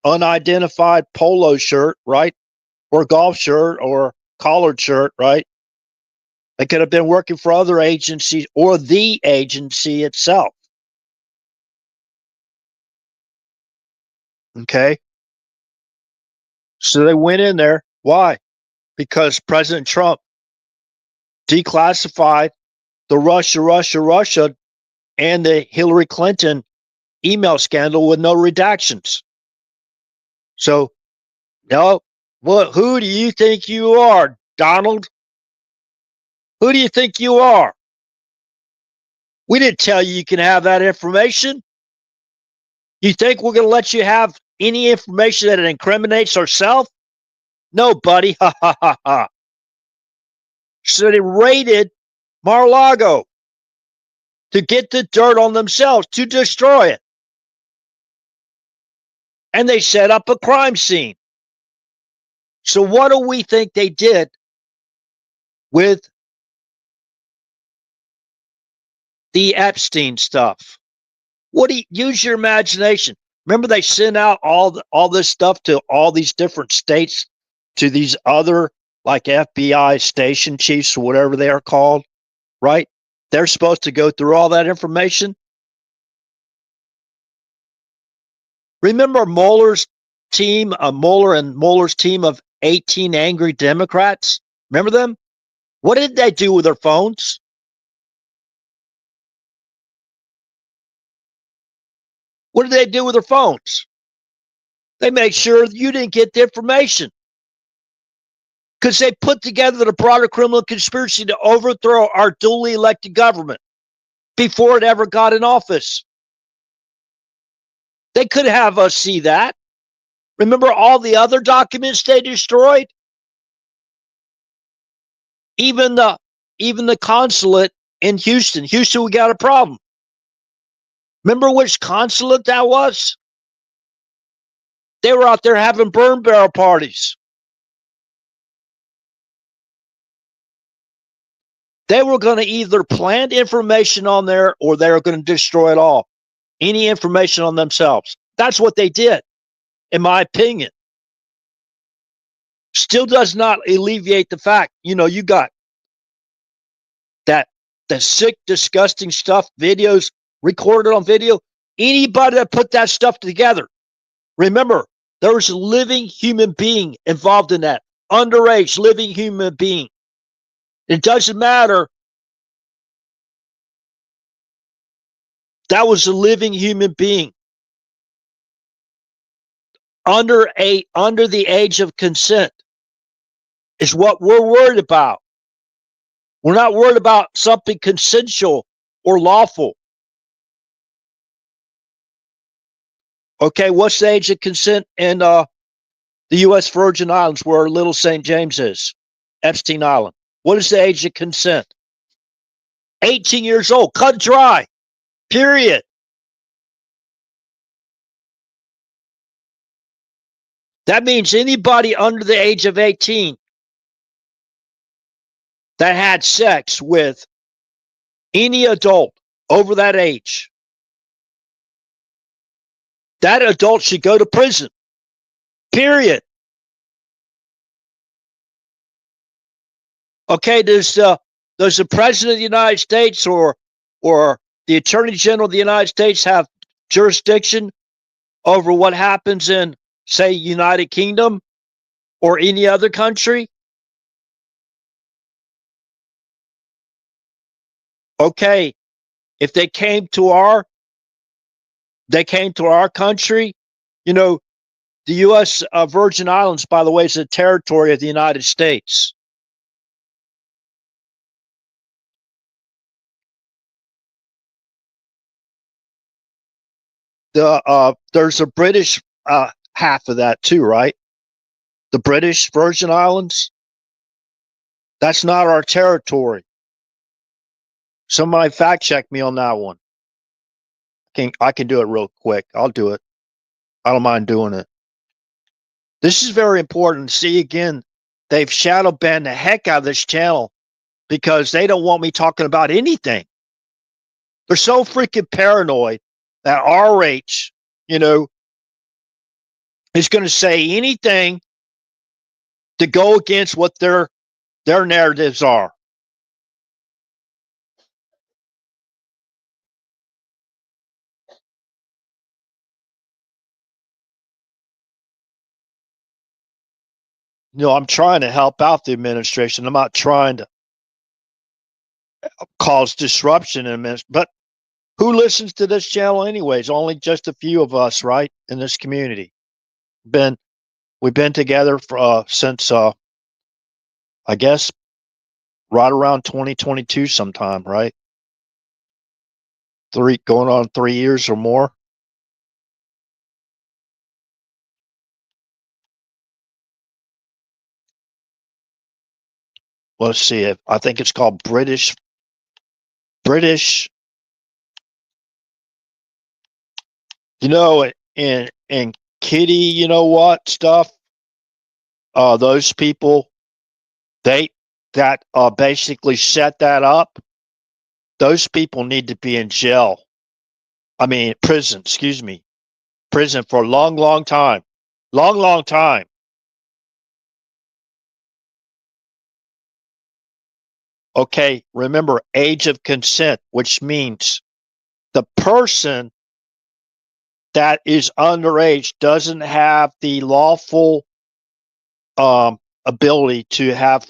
unidentified polo shirt, right? Or golf shirt or collared shirt, right? They could have been working for other agencies or the agency itself. Okay. So they went in there. Why? Because President Trump declassified the Russia, and the Hillary Clinton email scandal with no redactions. So, who do you think you are, Donald? Who do you think you are? We didn't tell you can have that information. You think we're going to let you have any information that incriminates ourselves? No, buddy. Ha, ha, ha, ha. So they raided Mar-a-Lago to get the dirt on themselves, to destroy it. And they set up a crime scene. So what do we think they did with the Epstein stuff? Use your imagination. Remember, they sent out all this stuff to all these different states, to these other like FBI station chiefs or whatever they are called, right? They're supposed to go through all that information. Remember Mueller's team, Mueller and Mueller's team of 18 angry Democrats? Remember them? What did they do with their phones? What did they do with their phones? They made sure you didn't get the information, because they put together the broader criminal conspiracy to overthrow our duly elected government before it ever got in office. They could have us see that. Remember all the other documents they destroyed? Even the consulate in Houston. Houston, we got a problem. Remember which consulate that was? They were out there having burn barrel parties. They were going to either plant information on there or they were going to destroy it all. Any information on themselves. That's what they did, in my opinion. Still does not alleviate the fact, you got the sick, disgusting stuff, videos recorded on video. Anybody that put that stuff together, remember, there was a living human being involved in that. Underage living human being. It doesn't matter. That was a living human being under the age of consent is what we're worried about. We're not worried about something consensual or lawful. Okay, what's the age of consent in the U.S. Virgin Islands where Little St. James is? Epstein Island. What is the age of consent? 18 years old. Cut dry. Period. That means anybody under the age of 18 that had sex with any adult over that age, that adult should go to prison. Period. Okay, does the president of the United States or the attorney general of the United States have jurisdiction over what happens in, say, United Kingdom or any other country? Okay, if they came to our country, you know, the U.S. Virgin Islands, by the way, is a territory of the United States. There's a British half of that too, right? The British Virgin Islands. That's not our territory. Somebody fact check me on that one. I can do it real quick. I'll do it. I don't mind doing it. This is very important. See, again, they've shadow banned the heck out of this channel because they don't want me talking about anything. They're so freaking paranoid that RH, is going to say anything to go against what their narratives are. I'm trying to help out the administration. I'm not trying to cause disruption in this, but who listens to this channel anyways? Only just a few of us, right, in this community. We've been together for since I guess right around 2022 sometime, right? Going on 3 years or more. Let's see. I think it's called British. In Kitty, you know what stuff? Those people, that basically set that up. Those people need to be in jail. I mean, prison. Excuse me, prison for a long, long time. Long time. Okay, remember age of consent, which means the person that is underage doesn't have the lawful ability to have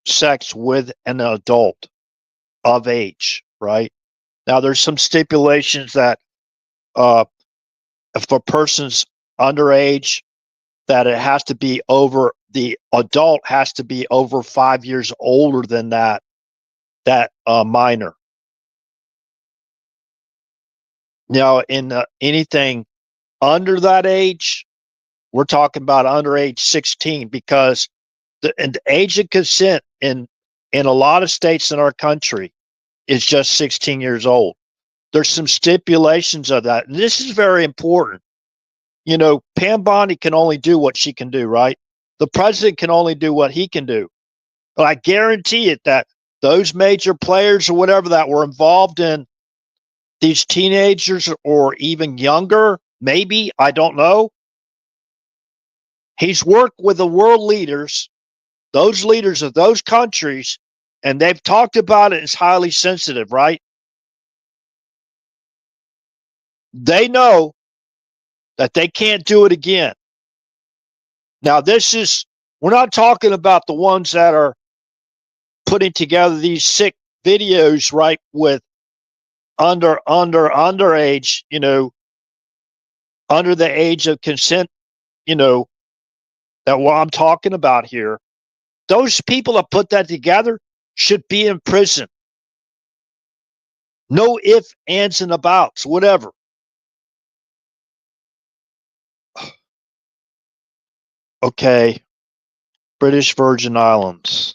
sex with an adult of age, right? Now, there's some stipulations that if a person's underage, that it has to be over, the adult has to be over 5 years older than that minor. Now, in anything under that age, we're talking about under age 16, because the age of consent in a lot of states in our country is just 16 years old. There's some stipulations of that. And this is very important. Pam Bondi can only do what she can do, right? The president can only do what he can do. But I guarantee it that those major players or whatever that were involved in these teenagers or even younger, maybe, I don't know. He's worked with the world leaders, those leaders of those countries, and they've talked about it as highly sensitive, right? They know that they can't do it again. Now, we're not talking about the ones that are putting together these sick videos, right, with underage, under the age of consent, that what I'm talking about here. Those people that put that together should be in prison. No ifs, ands, and abouts, whatever. Okay. British Virgin Islands.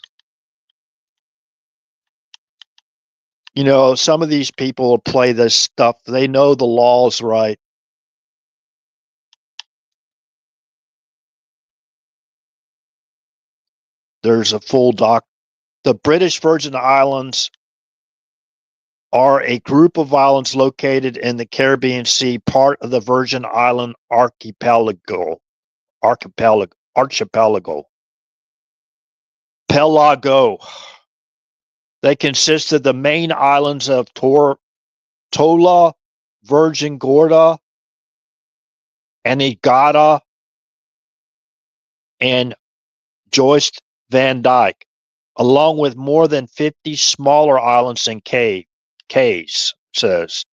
Some of these people will play this stuff. They know the laws, right? There's a full doc. The British Virgin Islands are a group of islands located in the Caribbean Sea, part of the Virgin Island archipelago. Pelago. They consist of the main islands of Tola, Virgin Gorda, Anegada, and Joist Van Dyke, along with more than 50 smaller islands and cays, says.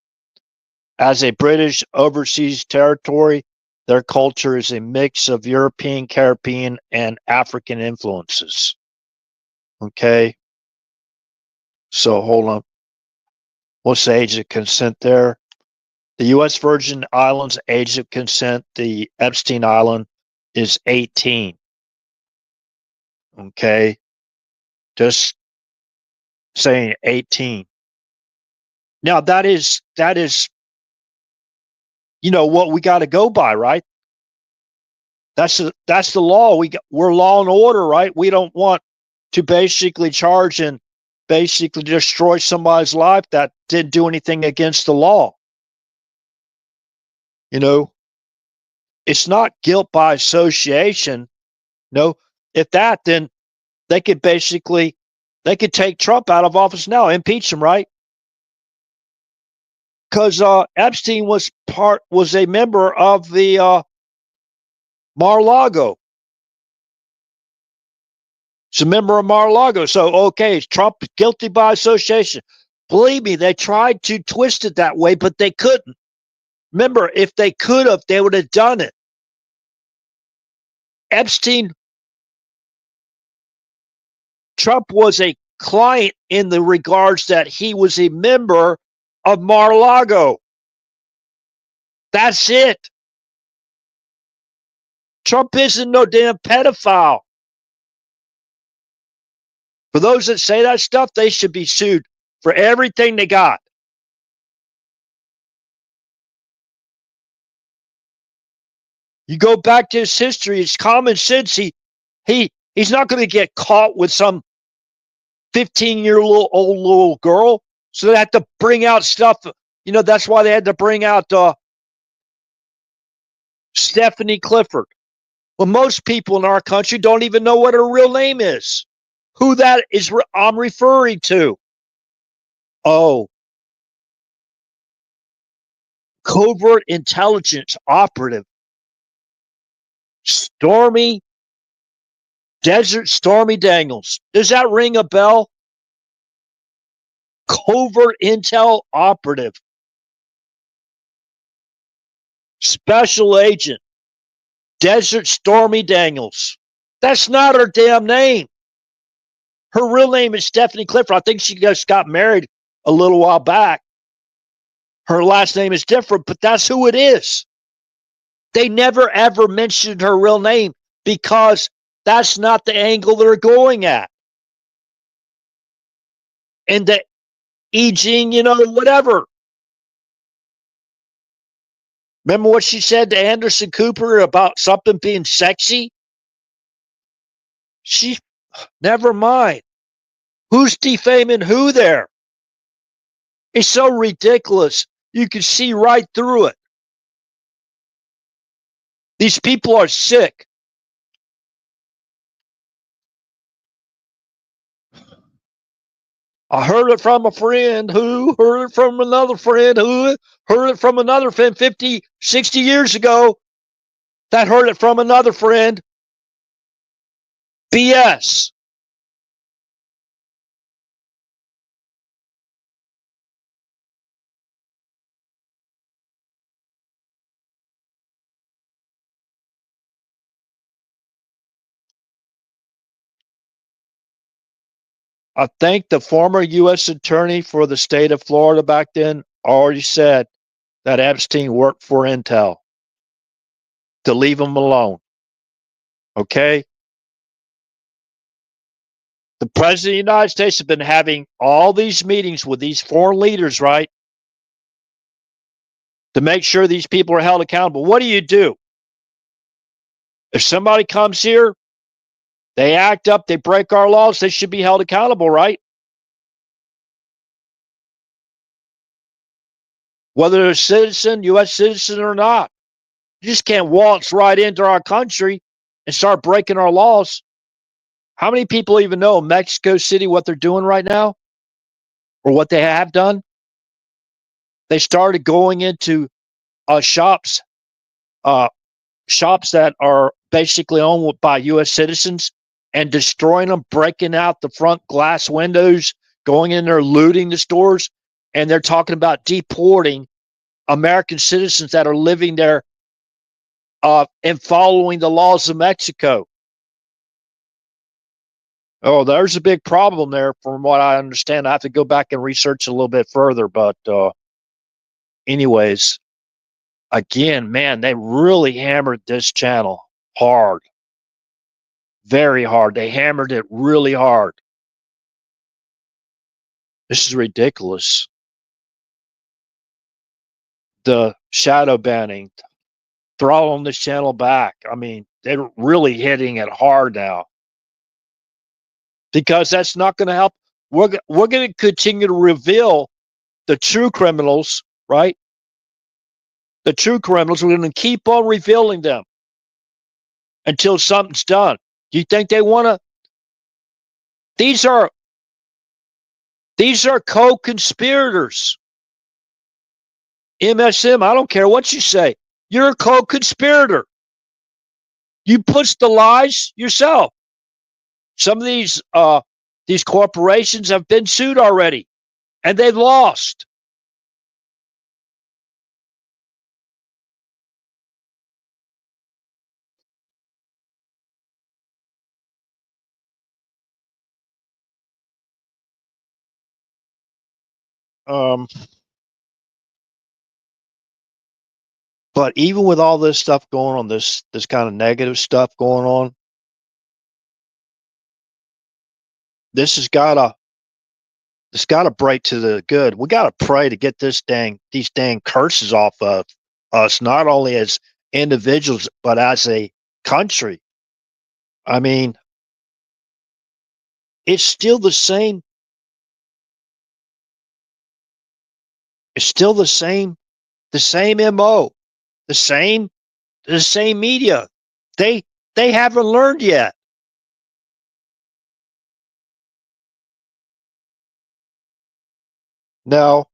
As a British overseas territory, their culture is a mix of European, Caribbean, and African influences. Okay. So hold on. What's the age of consent there? The U.S. Virgin Islands age of consent, the Epstein Island, is 18. Okay. Just saying 18. Now that is what we got to go by, right? That's the law. We're law and order, right? We don't want to basically charge and basically destroy somebody's life that didn't do anything against the law. It's not guilt by association. If that, then they could take Trump out of office now, impeach him, right? Because Epstein was a member of the Mar-a-Lago. He's a member of Mar-a-Lago. So, okay, Trump guilty by association. Believe me, they tried to twist it that way, but they couldn't. Remember, if they could have, they would have done it. Trump was a client in the regards that he was a member of Mar-a-Lago. That's it. Trump isn't no damn pedophile. For those that say that stuff, they should be sued for everything they got. You go back to his history, it's common sense. He's not going to get caught with some 15-year-old little girl. So they have to bring out stuff. That's why they had to bring out Stephanie Clifford. Well, most people in our country don't even know what her real name is. Who that is I'm referring to. Oh. Covert intelligence operative. Desert Stormy Daniels. Does that ring a bell? Covert intel operative. Special agent. Desert Stormy Daniels. That's not her damn name. Her real name is Stephanie Clifford. I think she just got married a little while back. Her last name is different, but that's who it is. They never ever mentioned her real name because that's not the angle they're going at. And the E. Jean, whatever. Remember what she said to Anderson Cooper about something being sexy? Never mind. Who's defaming who there? It's so ridiculous. You can see right through it. These people are sick. I heard it from a friend who heard it from another friend who heard it from another friend 50, 60 years ago that heard it from another friend. BS. I think the former U.S. attorney for the state of Florida back then already said that Epstein worked for Intel to leave him alone. Okay? The president of the United States has been having all these meetings with these foreign leaders, right? To make sure these people are held accountable. What do? If somebody comes here, they act up, they break our laws, they should be held accountable, right? Whether they're a citizen, U.S. citizen or not. You just can't waltz right into our country and start breaking our laws. How many people even know in Mexico City what they're doing right now? Or what they have done? They started going into shops that are basically owned by U.S. citizens and destroying them, breaking out the front glass windows, going in there, looting the stores. And they're talking about deporting American citizens that are living there and following the laws of Mexico. Oh, there's a big problem there from what I understand. I have to go back and research a little bit further. But anyways, again, man, they really hammered this channel hard. Very hard. They hammered it really hard. This is ridiculous. The shadow banning, throttling this channel back. I mean, they're really hitting it hard now. Because that's not going to help. We're going to continue to reveal the true criminals, right? The true criminals. We're going to keep on revealing them until something's done. Do you think they want to? These are co-conspirators. MSM, I don't care what you say. You're a co-conspirator. You push the lies yourself. Some of these corporations have been sued already, and they've lost. But even with all this stuff going on, this kind of negative stuff going on, this has gotta break to the good. We gotta pray to get these dang curses off of us, not only as individuals but as a country. I mean, it's still the same. It's still the same MO, the same media. They haven't learned yet. Now,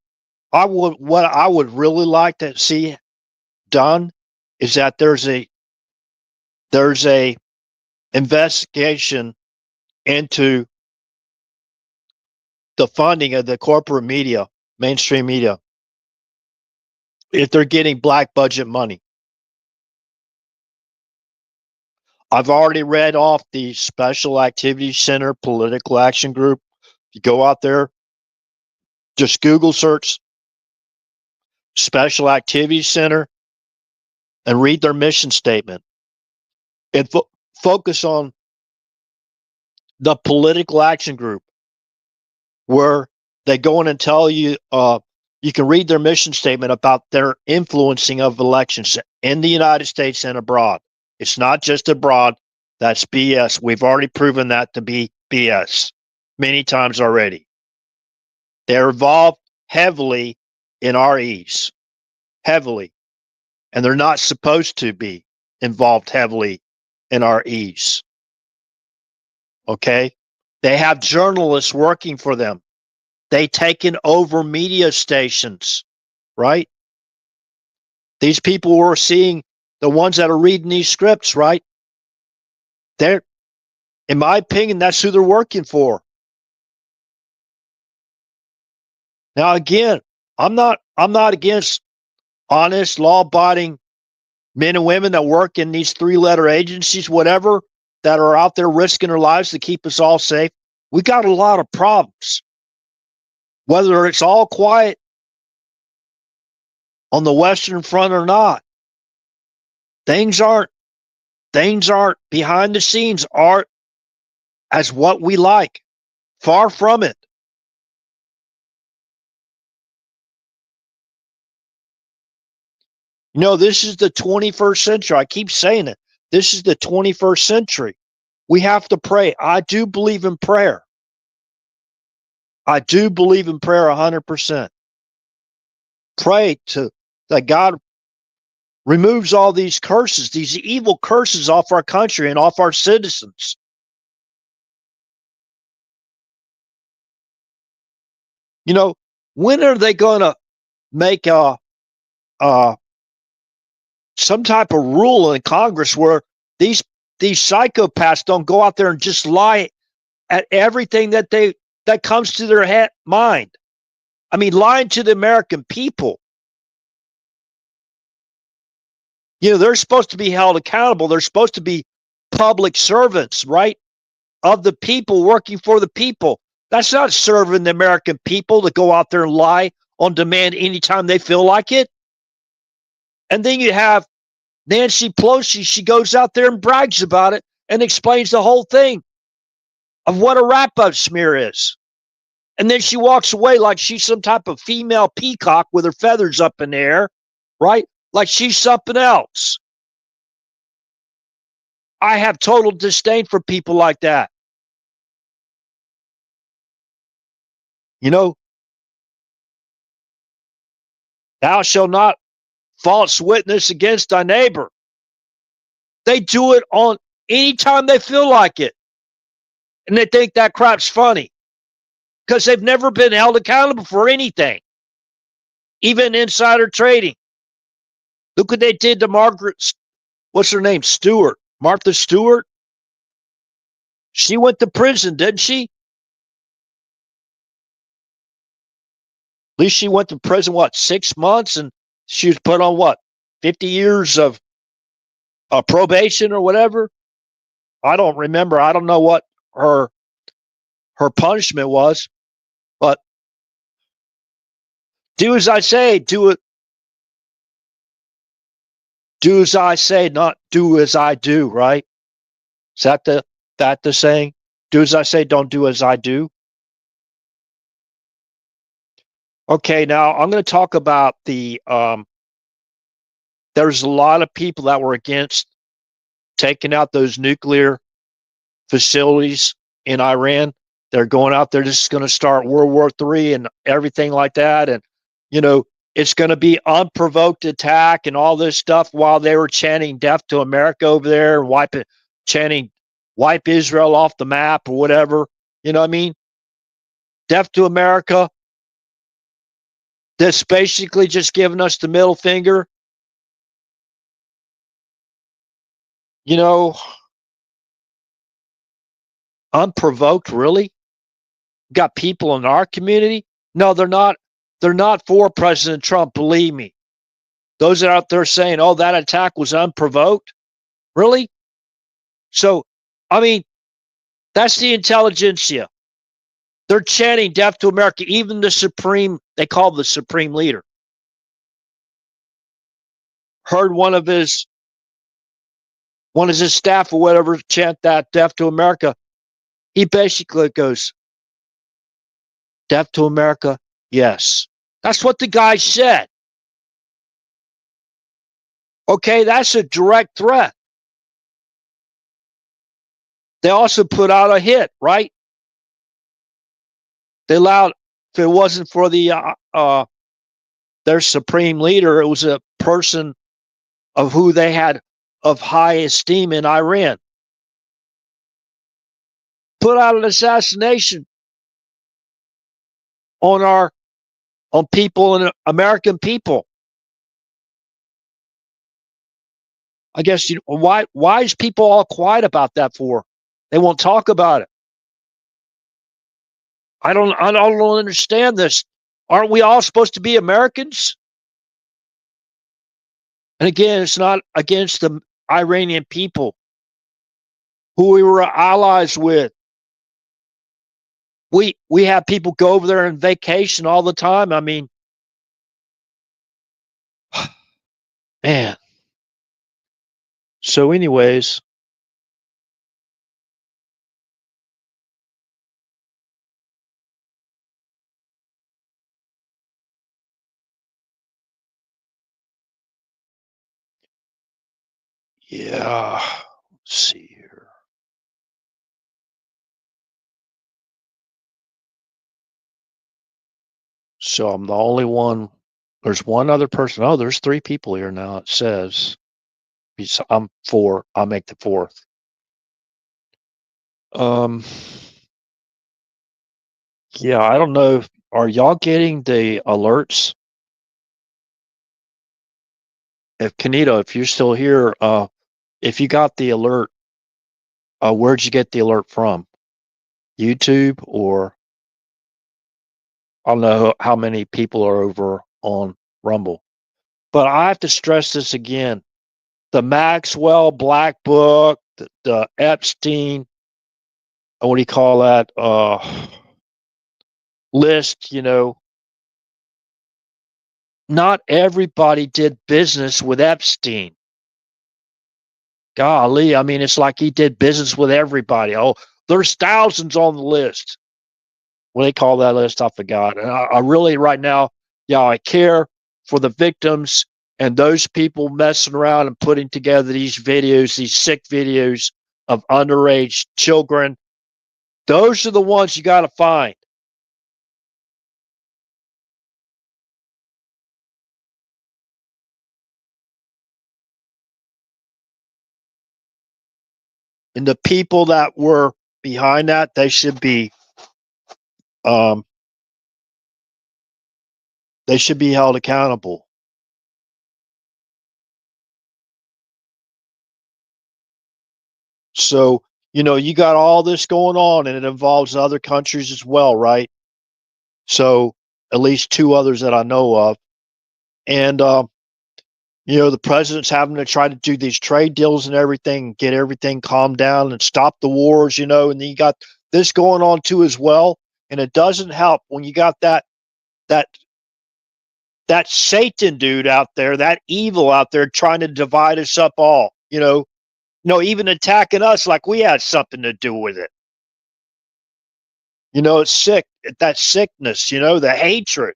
what I would really like to see done is that there's a investigation into the funding of the corporate media, mainstream media, if they're getting black budget money. I've already read off the Special Activities Center Political Action Group. You go out there, just Google search Special Activities Center and read their mission statement and focus on the Political Action Group, where they go in and tell you, you can read their mission statement about their influencing of elections in the United States and abroad. It's not just abroad. That's BS. We've already proven that to be BS many times already. They're involved heavily in REs, heavily. And they're not supposed to be involved heavily in REs. Okay? They have journalists working for them. They taken over media stations, right? These people we're seeing, the ones that are reading these scripts, right? They're, in my opinion, that's who they're working for. Now, again, I'm not against honest, law-abiding men and women that work in these three-letter agencies, whatever, that are out there risking their lives to keep us all safe. We got a lot of problems. Whether it's all quiet on the Western Front or not, things aren't behind the scenes aren't as what we like. Far from it. You know, this is the 21st century. I keep saying it. This is the 21st century. We have to pray. I do believe in prayer. I do believe in prayer 100%. Pray that God removes all these curses, these evil curses off our country and off our citizens. You know, when are they going to make some type of rule in Congress where these psychopaths don't go out there and just lie at everything that comes to their mind? I mean, lying to the American people. You know, they're supposed to be held accountable. They're supposed to be public servants, right? Of the people, working for the people. That's not serving the American people to go out there and lie on demand anytime they feel like it. And then you have Nancy Pelosi. She goes out there and brags about it and explains the whole thing of what a wrap-up smear is. And then she walks away like she's some type of female peacock with her feathers up in the air, right? Like she's something else. I have total disdain for people like that. You know, thou shalt not false witness against thy neighbor. They do it on anytime they feel like it. And they think that crap's funny because they've never been held accountable for anything, even insider trading. Look what they did to Margaret, what's her name? Stewart, Martha Stewart. She went to prison, didn't she? At least she went to prison, what, 6 months? And she was put on what, 50 years of probation or whatever? I don't remember. I don't know what her punishment was, but do as I say, do it. Do as I say, not do as I do, right? Is that the saying? Do as I say, don't do as I do. Okay, now I'm going to talk about there's a lot of people that were against taking out those nuclear facilities in Iran. They're going out there. This is going to start World War III and everything like that. And, you know, it's going to be unprovoked attack and all this stuff while they were chanting death to America over there and chanting wipe Israel off the map or whatever. You know what I mean? Death to America. That's basically just giving us the middle finger. You know, unprovoked, really? Got people in our community? No, they're not. They're not for President Trump, believe me. Those out there saying, oh, that attack was unprovoked? Really? So, I mean, that's the intelligentsia. They're chanting death to America. Even they call the supreme leader. Heard one of his staff or whatever chant that death to America. He basically goes, death to America? Yes. That's what the guy said. Okay, that's a direct threat. They also put out a hit, right? They allowed, if it wasn't for their supreme leader, it was a person of who they had of high esteem in Iran. Put out an assassination on people and American people. I guess why is people all quiet about that for? They won't talk about it. I don't understand this. Aren't we all supposed to be Americans? And again, it's not against the Iranian people who we were allies with. we have people go over there on vacation all the time. I mean, man. So, anyways, yeah. Let's see here. So I'm the only one. There's one other person. Oh, there's three people here now. It says I'm four. I'll make the fourth. Um, yeah, I don't know. Are y'all getting the alerts? If Kanito, if you're still here, if you got the alert, where'd you get the alert from? YouTube, or I don't know how many people are over on Rumble. But I have to stress this again. The Maxwell Black Book, the Epstein, what do you call that? List, not everybody did business with Epstein. Golly, I mean, it's like he did business with everybody. Oh, there's thousands on the list. What do they call that list? I forgot. And I really, right now, I care for the victims and those people messing around and putting together these videos, these sick videos of underage children. Those are the ones you got to find. And the people that were behind that, they should be um, held accountable. So, you got all this going on, and it involves other countries as well, right? So, at least two others that I know of. And the president's having to try to do these trade deals and everything, get everything calmed down and stop the wars, and then you got this going on too as well. And it doesn't help when you got that Satan dude out there, that evil out there trying to divide us up all, even attacking us like we had something to do with it. It's sick, that sickness, the hatred.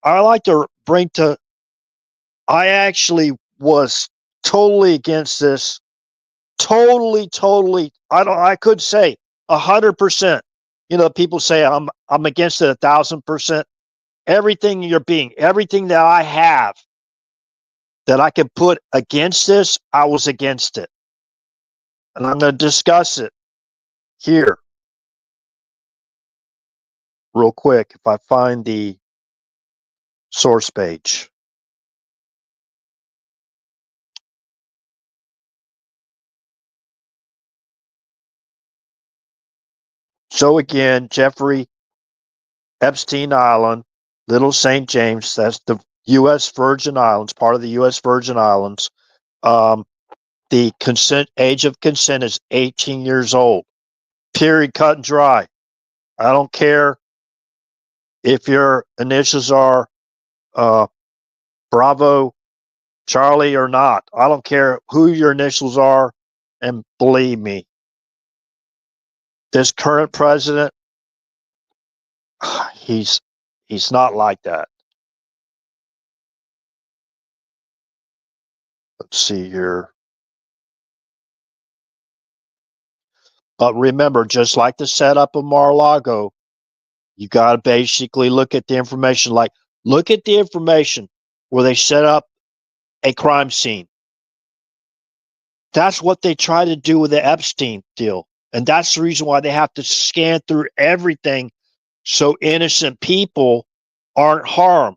I like to bring to I actually was totally against this. Totally. I could say 100%. People say I'm against it 1,000%. Everything everything that I have that I can put against this, I was against it. And I'm going to discuss it here real quick if I find the source page. So again, Jeffrey Epstein Island, Little St. James, that's the U.S. Virgin Islands, part of the U.S. Virgin Islands. The age of consent is 18 years old. Period, cut and dry. I don't care if your initials are Bravo, Charlie, or not. I don't care who your initials are. And believe me, this current president, he's not like that. Let's see here. But remember, just like the setup of Mar-a-Lago, you got to basically look at the information. Like, look at the information where they set up a crime scene. That's what they try to do with the Epstein deal. And that's the reason why they have to scan through everything so innocent people aren't harmed.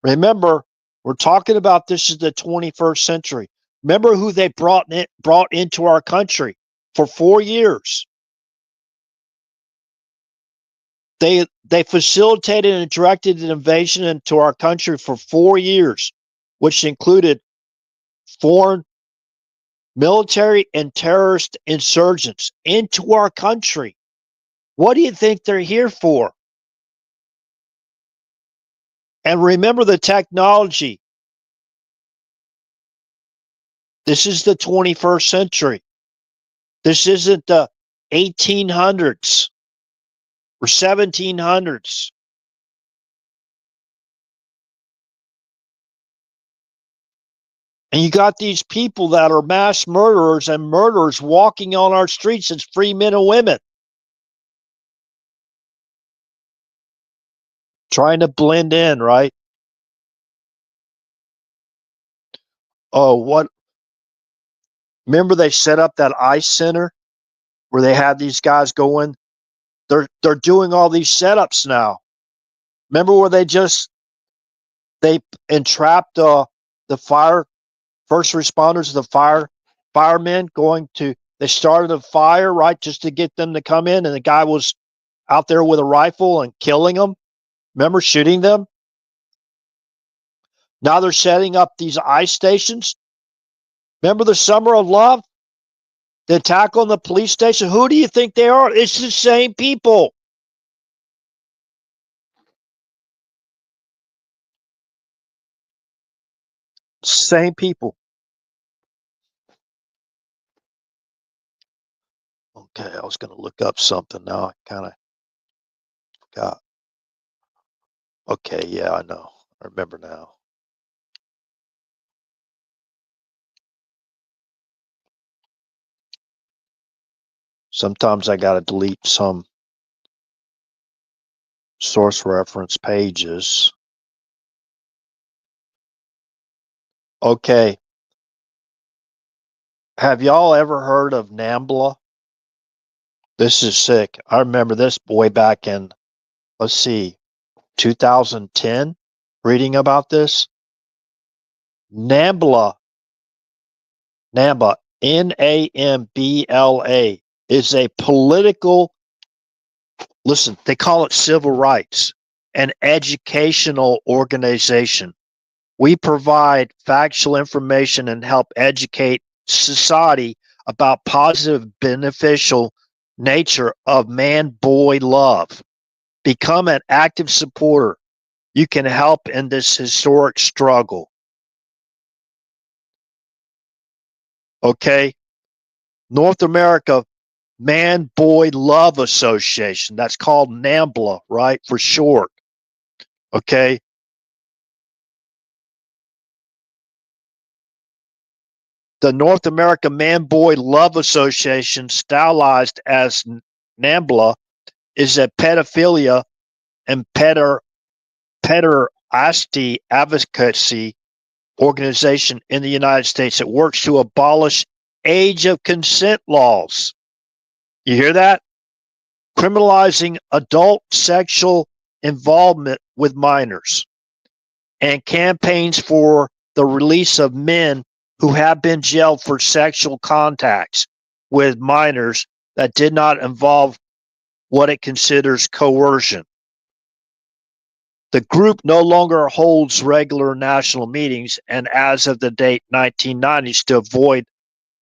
Remember, we're talking about this is the 21st century. Remember who they brought into our country for 4 years. They facilitated and directed an invasion into our country for 4 years, which included foreign military and terrorist insurgents into our country. What do you think they're here for? And remember the technology. This is the 21st century. This isn't the 1800s or 1700s. And you got these people that are mass murderers and murderers walking on our streets as free men and women, trying to blend in, right? Oh, what? Remember they set up that ICE center where they had these guys going? They're doing all these setups now. Remember where they entrapped the first responders, firemen they started a fire, right, just to get them to come in, and the guy was out there with a rifle and killing them. Remember, shooting them? Now they're setting up these ICE stations. Remember the Summer of Love? The attack on the police station? Who do you think they are? It's the same people. Same people. Okay, I was going to look up something now. I kind of got. Okay, yeah, I know. I remember now. Sometimes I got to delete some source reference pages. Okay. Have y'all ever heard of NAMBLA? This is sick. I remember this way back in, let's see, 2010, reading about this. NAMBLA, NAMBLA, is a political, listen, they call it civil rights, an educational organization. We provide factual information and help educate society about positive, beneficial nature of man-boy love. Become an active supporter. You can help in this historic struggle. Okay? North America Man-Boy Love Association. That's called NAMBLA, right? For short. Okay? The North America Man-Boy Love Association, stylized as NAMBLA, is a pedophilia and pederasty advocacy organization in the United States that works to abolish age of consent laws. You hear that? Criminalizing adult sexual involvement with minors, and campaigns for the release of men who have been jailed for sexual contacts with minors that did not involve what it considers coercion. The group no longer holds regular national meetings, and as of the date 1990s, to avoid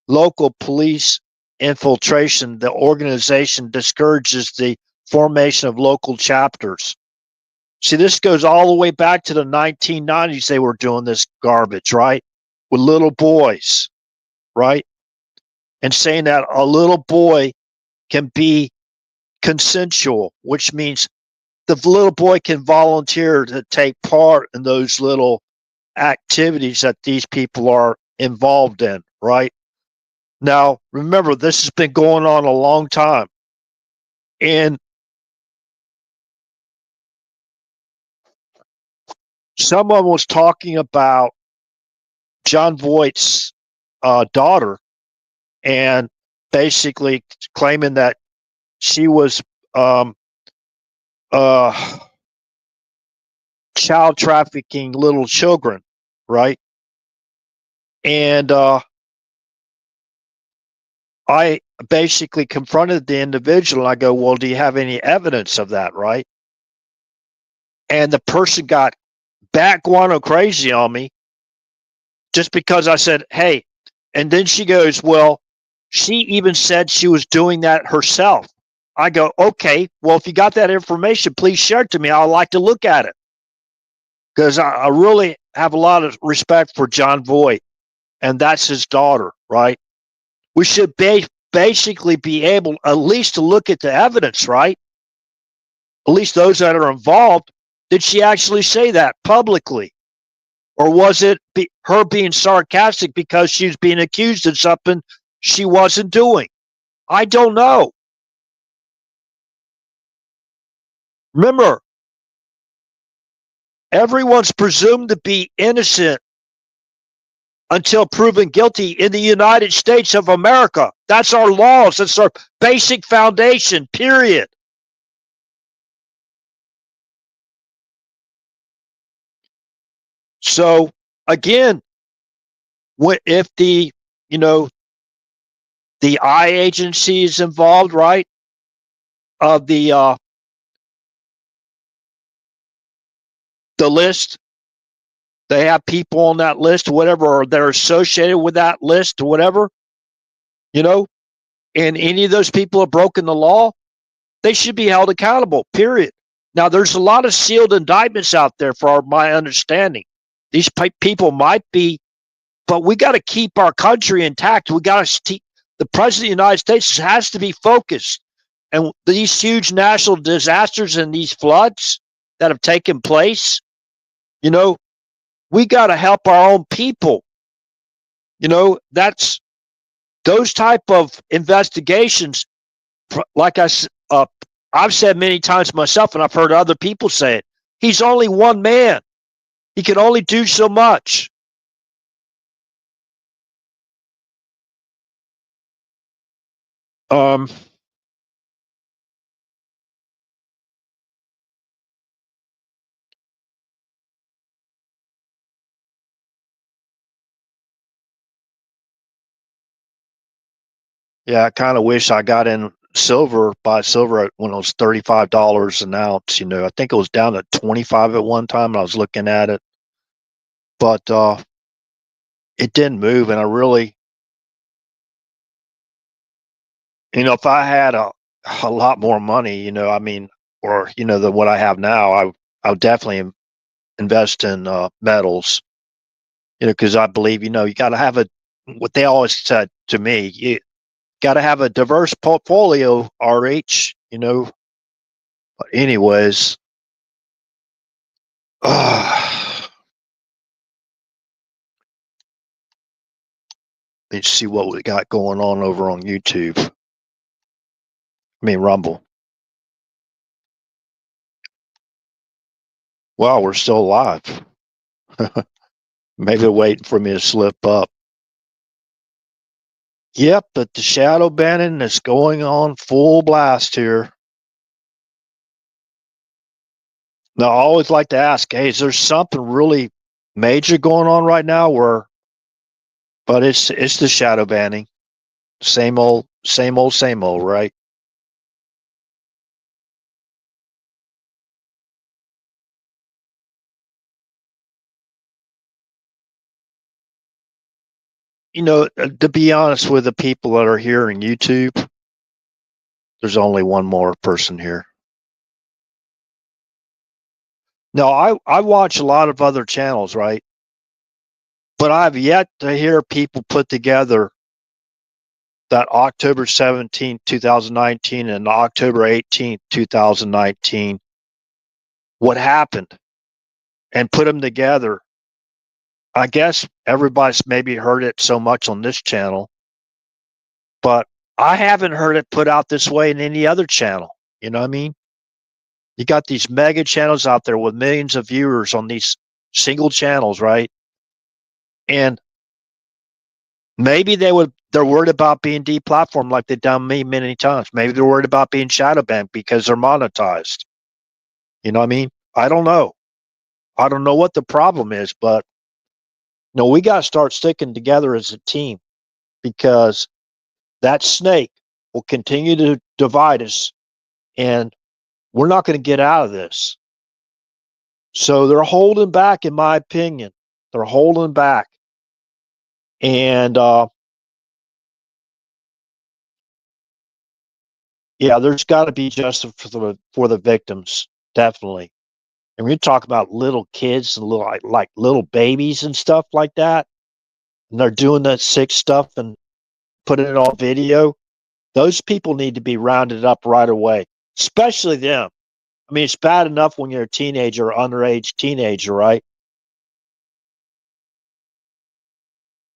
local police infiltration, the organization discourages the formation of local chapters. See, this goes all the way back to the 1990s. They were doing this garbage, right? With little boys, right? And saying that a little boy can be consensual, which means the little boy can volunteer to take part in those little activities that these people are involved in, right? Now, remember, this has been going on a long time. And someone was talking about Jon Voight's daughter, and basically claiming that she was child trafficking little children, right? And I basically confronted the individual, and I go, well, do you have any evidence of that, right? And the person got bat guano crazy on me just because I said, hey, and then she goes, well, she even said she was doing that herself. I go, okay, well, if you got that information, please share it to me. I'd like to look at it because I really have a lot of respect for John Voight, and that's his daughter, right? We should basically be able at least to look at the evidence, right? At least those that are involved. Did she actually say that publicly? Or was it her being sarcastic because she's being accused of something she wasn't doing? I don't know. Remember, everyone's presumed to be innocent until proven guilty in the United States of America. That's our laws. That's our basic foundation, period. So again, if you know, the I agency is involved, right? Of the list, they have people on that list, whatever, or they're associated with that list, or whatever, you know, and any of those people have broken the law, they should be held accountable, period. Now, there's a lot of sealed indictments out there, for my understanding. These people might be, but we got to keep our country intact. We got to, the president of the United States has to be focused. And these huge national disasters and these floods that have taken place, you know, we got to help our own people. You know, that's those type of investigations. Like I've said many times myself, and I've heard other people say it. He's only one man. He can only do so much. Um, yeah, I kind of wish I got in silver, buy silver when it was $35 an ounce. You know, I think it was down to 25 at one time. And I was looking at it, but it didn't move. And I really, you know, if I had a lot more money, you know, I mean, or you know, than what I have now, I would definitely invest in metals. You know, because I believe, you know, you got to have a, what they always said to me, you got to have a diverse portfolio, RH. You know, but anyways, let's see what we got going on over on YouTube. I mean, Rumble. Wow, we're still alive. Maybe they're waiting for me to slip up. Yep, but the shadow banning is going on full blast here. Now, I always like to ask, hey, is there something really major going on right now? But it's the shadow banning, same old, same old, same old, right? You know, to be honest with the people that are here in YouTube, there's only one more person here. Now, I watch a lot of other channels, right? But I've yet to hear people put together that October 17th, 2019 and October 18th, 2019, what happened, and put them together. I guess everybody's maybe heard it so much on this channel, but I haven't heard it put out this way in any other channel. You know what I mean? You got these mega channels out there with millions of viewers on these single channels, right? And maybe they're worried about being deplatformed like they've done me many times. Maybe they're worried about being shadow banned because they're monetized. You know what I mean? I don't know. I don't know what the problem is, but no, we got to start sticking together as a team, because that snake will continue to divide us, and we're not going to get out of this. So they're holding back, in my opinion. They're holding back. And Yeah, there's got to be justice for the victims, definitely. And when you talk about little kids and little like little babies and stuff like that, and they're doing that sick stuff and putting it on video, those people need to be rounded up right away, especially them. I mean, it's bad enough when you're a teenager or underage teenager, right?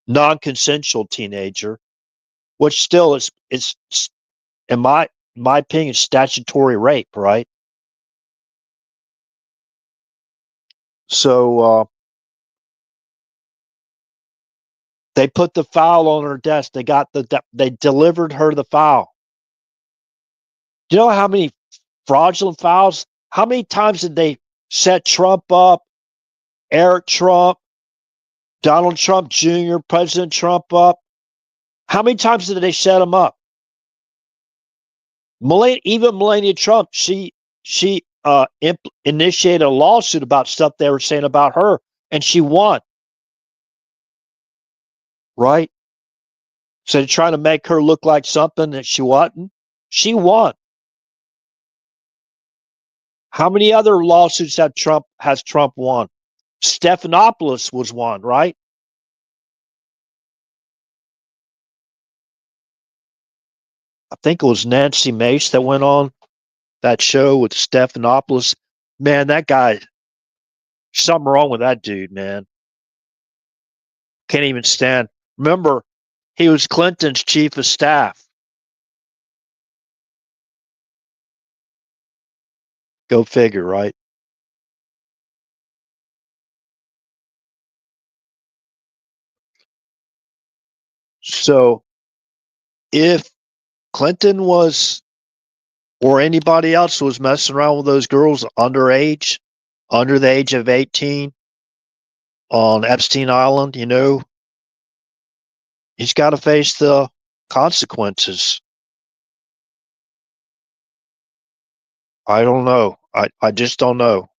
Non-consensual teenager, which still is in my opinion statutory rape, right? So they put the file on her desk. They delivered her the file. Do you know how many fraudulent files? How many times did they set Trump up, Eric Trump, Donald Trump Jr., President Trump up? How many times did they set him up? Even Melania Trump, she initiated a lawsuit about stuff they were saying about her, and she won, right? So they're trying to make her look like something that she wasn't. She won. How many other lawsuits has Trump won? Stephanopoulos was one, right? I think it was Nancy Mace that went on that show with Stephanopoulos. Man, that guy, something wrong with that dude, man. Can't even stand. Remember, he was Clinton's chief of staff. Go figure, right? So if Clinton was, or anybody else was messing around with those girls underage, under the age of 18 on Epstein Island, he's got to face the consequences. I don't know. I just don't know.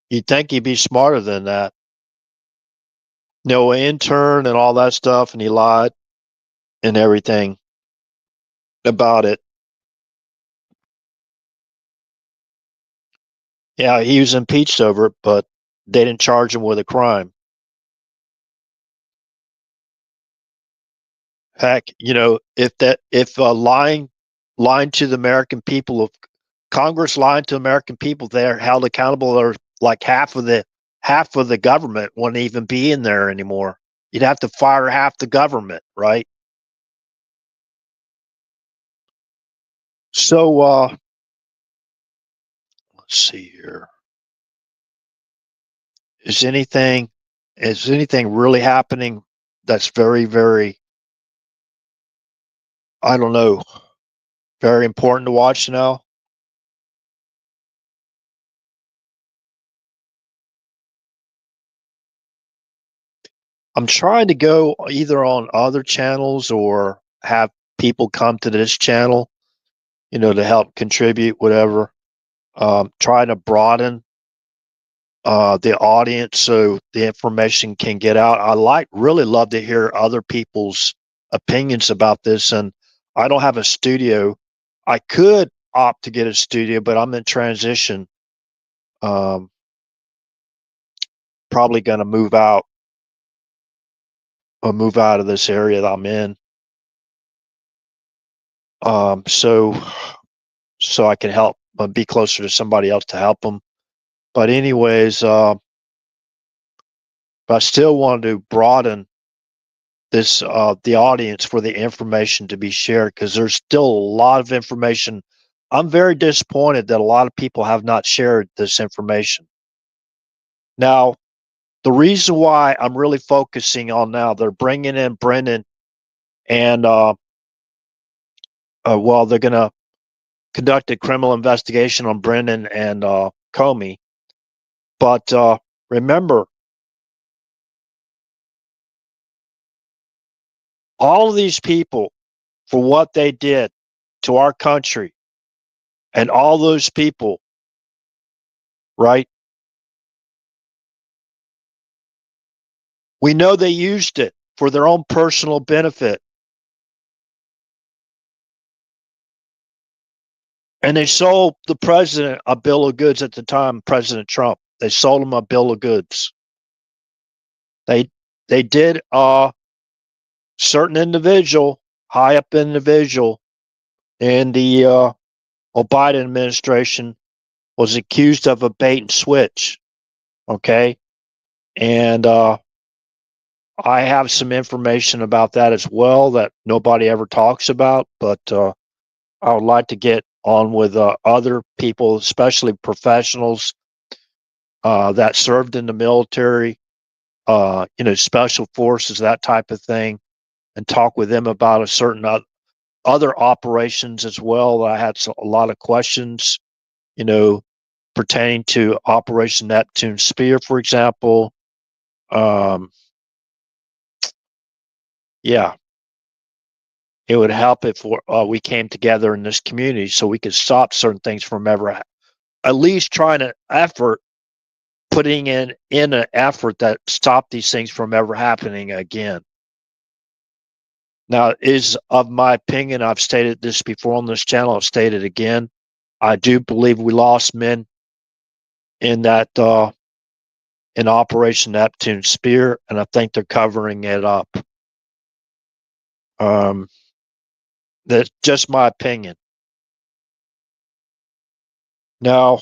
You'd think he'd be smarter than that. No intern and all that stuff, and he lied and everything about it. Yeah, he was impeached over it, but they didn't charge him with a crime. Heck, if lying to the American people, if Congress lying to American people, they're held accountable. Or like half of the government wouldn't even be in there anymore. You'd have to fire half the government, right? So let's see here. Is anything is anything really happening that's very, very, I don't know, very important to watch now? I'm trying to go either on other channels or have people come to this channel, to help contribute, whatever. Trying to broaden the audience so the information can get out. Really love to hear other people's opinions about this. And I don't have a studio. I could opt to get a studio, but I'm in transition. Um, Probably going to move out or move out of this area that I'm in. So I can help be closer to somebody else to help them. But anyways, but I still want to broaden this the audience for the information to be shared because there's still a lot of information. I'm very disappointed that a lot of people have not shared this information. Now, the reason why I'm really focusing on now, they're bringing in Brennan and well, they're going to conduct a criminal investigation on Brennan and Comey. But remember, all of these people for what they did to our country and all those people, right? We know they used it for their own personal benefit. And they sold the president a bill of goods at the time, President Trump. They sold him a bill of goods. They did certain individual, high up individual in the Biden administration was accused of a bait and switch. Okay. And I have some information about that as well that nobody ever talks about, but I would like to get on with other people, especially professionals that served in the military, special forces, that type of thing, and talk with them about a certain other operations as well. I had a lot of questions, pertaining to Operation Neptune Spear, for example. Yeah, it would help if we came together in this community so we could stop certain things from ever, at least trying to effort, putting in an effort that stop these things from ever happening again. Now, is of my opinion, I've stated this before on this channel, I'll state it again. I do believe we lost men in that in Operation Neptune Spear, and I think they're covering it up. That's just my opinion. Now,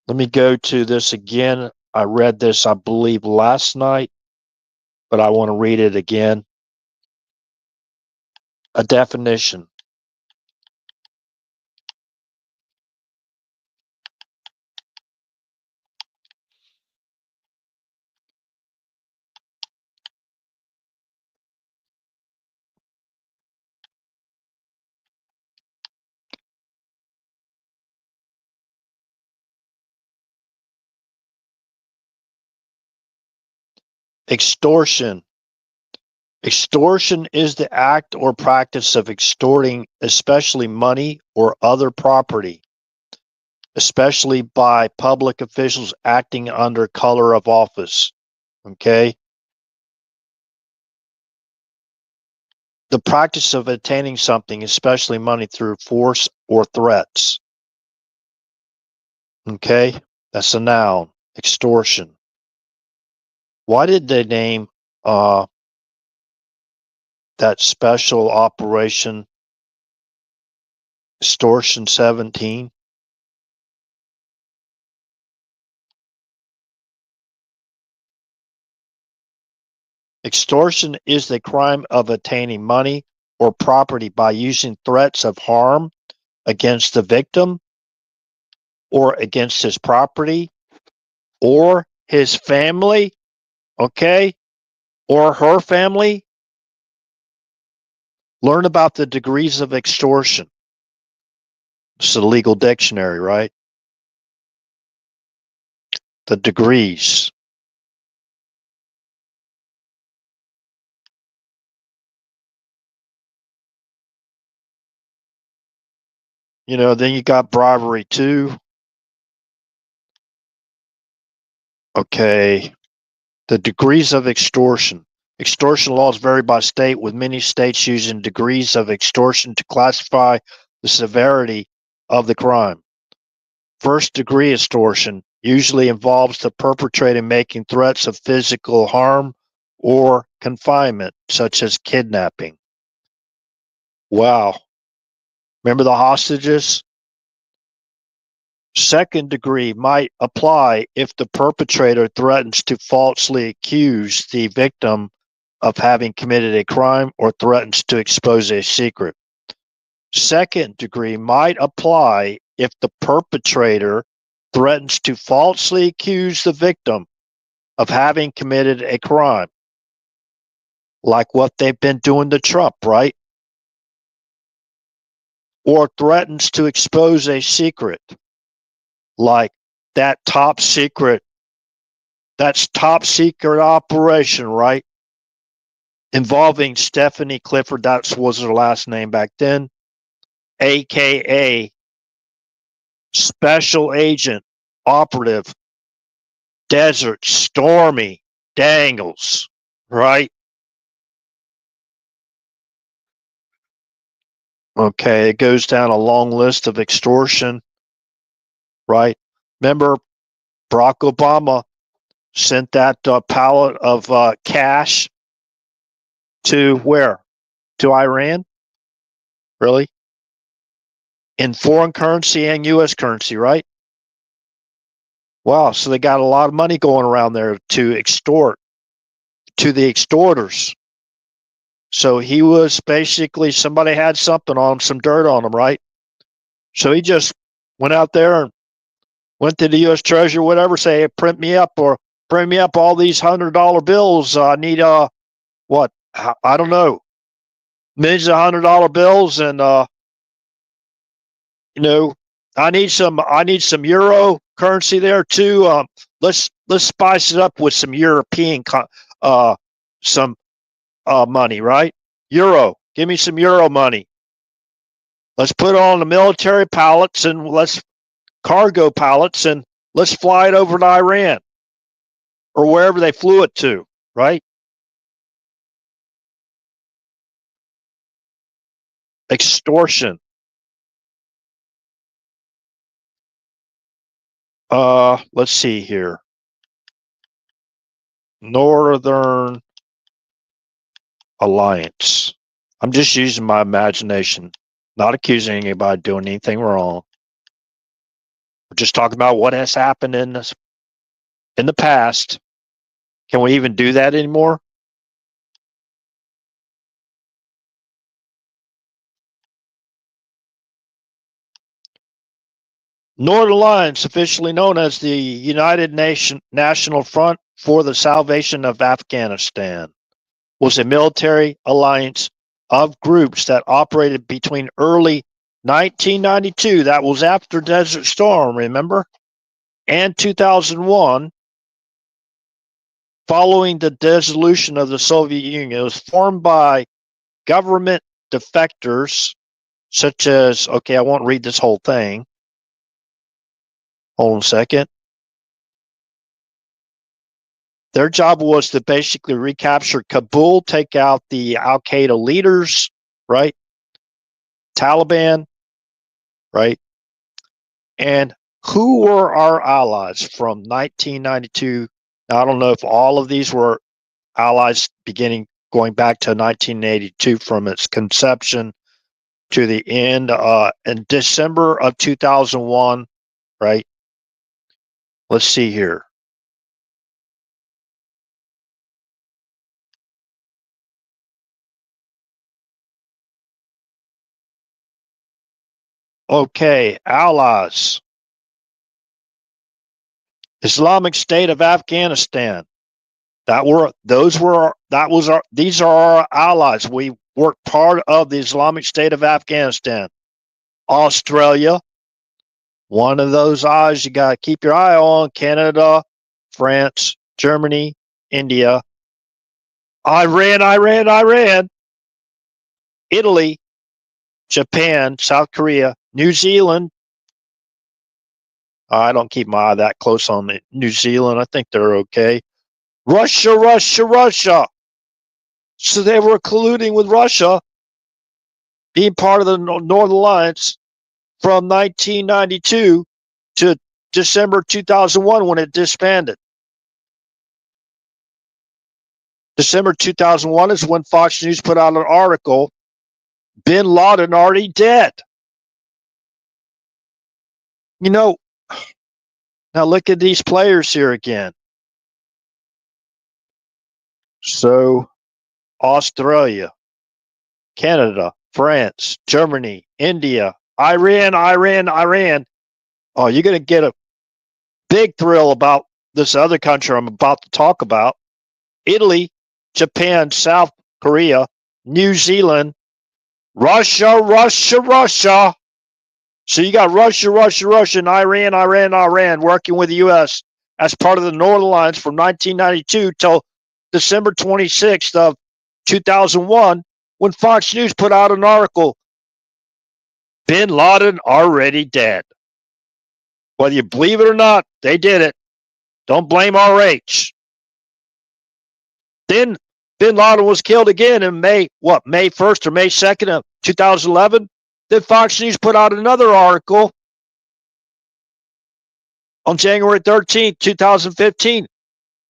let me go to this again. I read this, I believe, last night, but I want to read it again. A definition. Extortion. Extortion is the act or practice of extorting, especially money or other property, especially by public officials acting under color of office. Okay? The practice of attaining something, especially money, through force or threats. Okay? That's a noun. Extortion. Why did they name that special operation Extortion 17? Extortion is the crime of attaining money or property by using threats of harm against the victim or against his property or his family, okay, or her family. Learn about the degrees of extortion. It's a legal dictionary, right? The degrees. Then you got bribery too. Okay. The degrees of extortion. Extortion laws vary by state, with many states using degrees of extortion to classify the severity of the crime. First degree extortion usually involves the perpetrator making threats of physical harm or confinement, such as kidnapping. Wow. Remember the hostages? Second degree might apply if the perpetrator threatens to falsely accuse the victim of having committed a crime or threatens to expose a secret. Second degree might apply if the perpetrator threatens to falsely accuse the victim of having committed a crime, like what they've been doing to Trump, right? Or threatens to expose a secret, like that's top secret operation, right? Involving Stephanie Clifford, that was her last name back then, aka Special Agent Operative Desert Stormy Daniels, right? Okay, it goes down a long list of extortion, right? Remember, Barack Obama sent that pallet of cash to where? To Iran? Really? In foreign currency and U.S. currency, right? Wow, so they got a lot of money going around there to extort to the extorters. So he was basically, somebody had something on him, some dirt on him, right? So he just went out there and went to the U.S. Treasury, whatever, say, hey, print me up all these $100 bills. I need what? I don't know, millions of $100 bills, and you know, I need some euro currency there too. Let's spice it up with some European some money, right? Euro. Give me some euro money. Let's put on the military pallets and cargo pallets and let's fly it over to Iran or wherever they flew it to, right? Extortion. Let's see here. Northern Alliance. I'm just using my imagination, not accusing anybody of doing anything wrong. We're just talking about what has happened in the past. Can we even do that anymore? Northern Alliance, officially known as the United National Front for the Salvation of Afghanistan, was a military alliance of groups that operated between early 1992, that was after Desert Storm, remember, and 2001, following the dissolution of the Soviet Union. It was formed by government defectors, such as, okay, I won't read this whole thing. Hold on a second. Their job was to basically recapture Kabul, take out the Al Qaeda leaders, right? Taliban, right? And who were our allies from 1992? Now, I don't know if all of these were allies going back to 1982 from its conception to the end in December of 2001, right? Let's see here. Okay, allies. Islamic State of Afghanistan. These are our allies. We were part of the Islamic State of Afghanistan. Australia, one of those eyes you got to keep your eye on. Canada, France, Germany, India, Iran, Italy, Japan, South Korea, New Zealand. I don't keep my eye that close on New Zealand. I think they're okay. Russia. So they were colluding with Russia, being part of the Northern Alliance from 1992 to December 2001 when it disbanded. December 2001 is when Fox News put out an article, Bin Laden already dead. You know, now look at these players here again. So, Australia, Canada, France, Germany, India, Iran. Oh, you're going to get a big thrill about this other country I'm about to talk about. Italy, Japan, South Korea, New Zealand, Russia. So you got Russia, and Iran working with the U.S. as part of the Northern Alliance from 1992 till December 26th of 2001 when Fox News put out an article, Bin Laden already dead. Whether you believe it or not, they did it. Don't blame RH. Then Bin Laden was killed again in May 1st or May 2nd of 2011 Then Fox News put out another article on January 13th, 2015.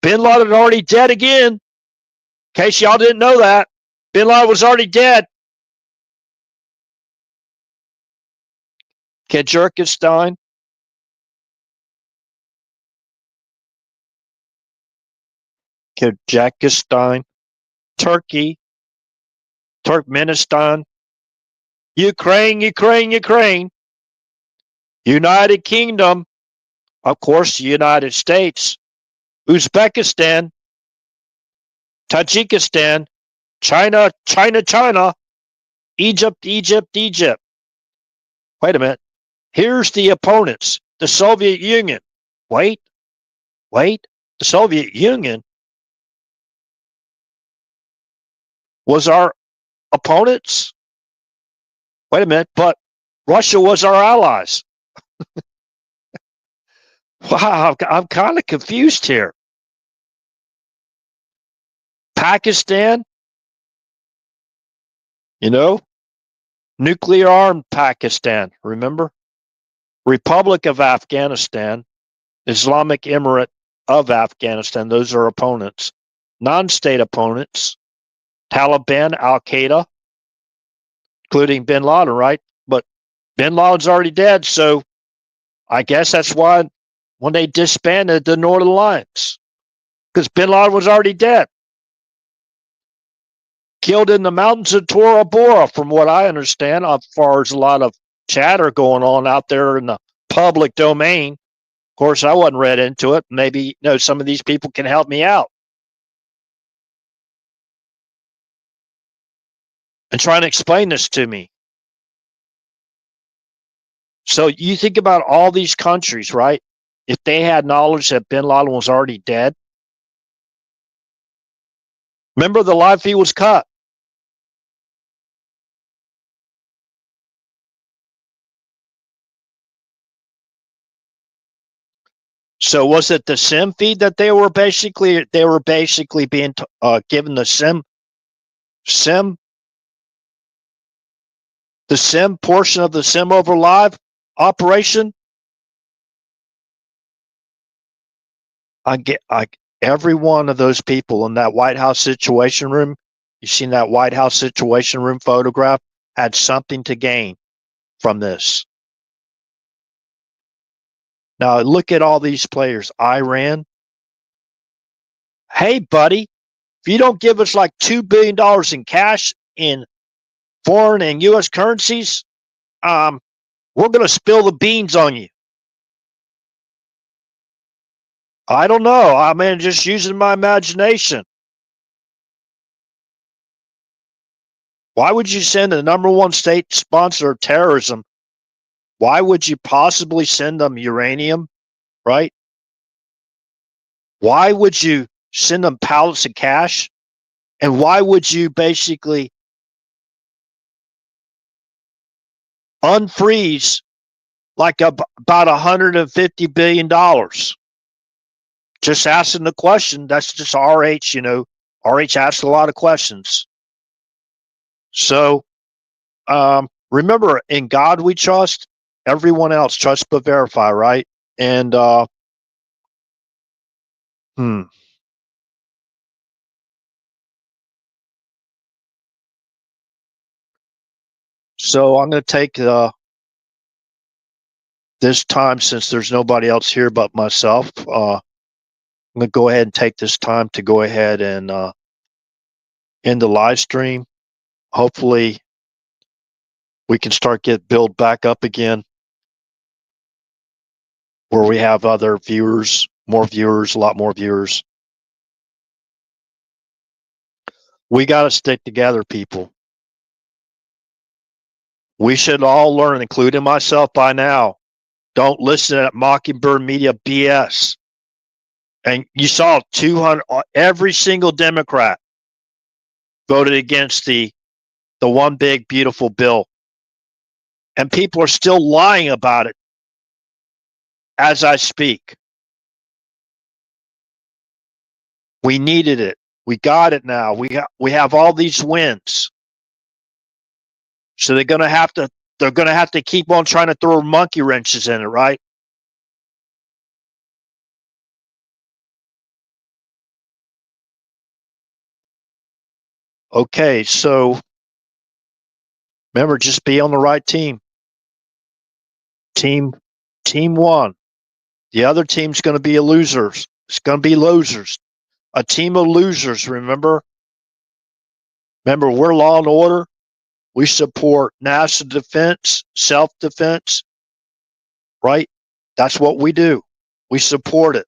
Bin Laden already dead again. In case y'all didn't know that, Bin Laden was already dead. Kyrgyzstan, Turkey, Turkmenistan, Ukraine, United Kingdom, of course, the United States, Uzbekistan, Tajikistan, China, Egypt. Wait a minute. Here's the opponents. The Soviet Union. Wait. The Soviet Union was our opponents? Wait a minute, but Russia was our allies. Wow, I'm kind of confused here. Pakistan, nuclear armed Pakistan, remember? Republic of Afghanistan, Islamic Emirate of Afghanistan, those are opponents. Non-state opponents, Taliban, Al-Qaeda, including Bin Laden, right? But Bin Laden's already dead, so I guess that's why when they disbanded the Northern Alliance, because Bin Laden was already dead. Killed in the mountains of Tora Bora, from what I understand, as far as a lot of chatter going on out there in the public domain. Of course, I wasn't read into it. Maybe some of these people can help me out. And trying to explain this to me. So you think about all these countries, right? If they had knowledge that Bin Laden was already dead. Remember, the live feed was cut. So was it the SIM feed that they were basically being given the SIM portion of the SIM over live operation? Every one of those people in that White House Situation Room, you seen that White House Situation Room photograph, had something to gain from this. Now look at all these players. Iran. Hey, buddy, if you don't give us like $2 billion in cash in foreign and U.S. currencies, we're going to spill the beans on you. I don't know. I mean, just using my imagination. Why would you send the number one state sponsor of terrorism? Why would you possibly send them uranium, right? Why would you send them pallets of cash? And why would you basically unfreeze like about $150 billion? Just asking the question. That's just RH, RH asks a lot of questions. So remember, in God we trust, everyone else trust but verify, right? And so I'm going to take this time, since there's nobody else here but myself, I'm going to go ahead and take this time to go ahead and end the live stream. Hopefully we can build back up again, where we have other viewers, more viewers, a lot more viewers. We got to stick together, people. We should all learn, including myself by now. Don't listen to that Mockingbird Media BS. And you saw 200, every single Democrat voted against the one big beautiful bill. And people are still lying about it as I speak. We needed it. We got it now. We have all these wins. So they're going to have to they're going to have to keep on trying to throw monkey wrenches in it, right? Okay, so remember, just be on the right team. Team one. The other team's going to be a losers. It's going to be losers. A team of losers, remember? Remember, we're law and order. We support national defense, self-defense, right? That's what we do. We support it.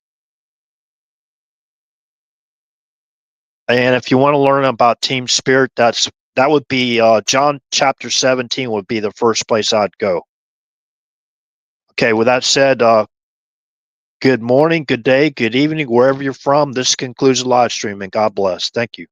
And if you want to learn about team spirit, that would be John chapter 17 would be the first place I'd go. Okay, with that said, good morning, good day, good evening, wherever you're from. This concludes the live stream, and God bless. Thank you.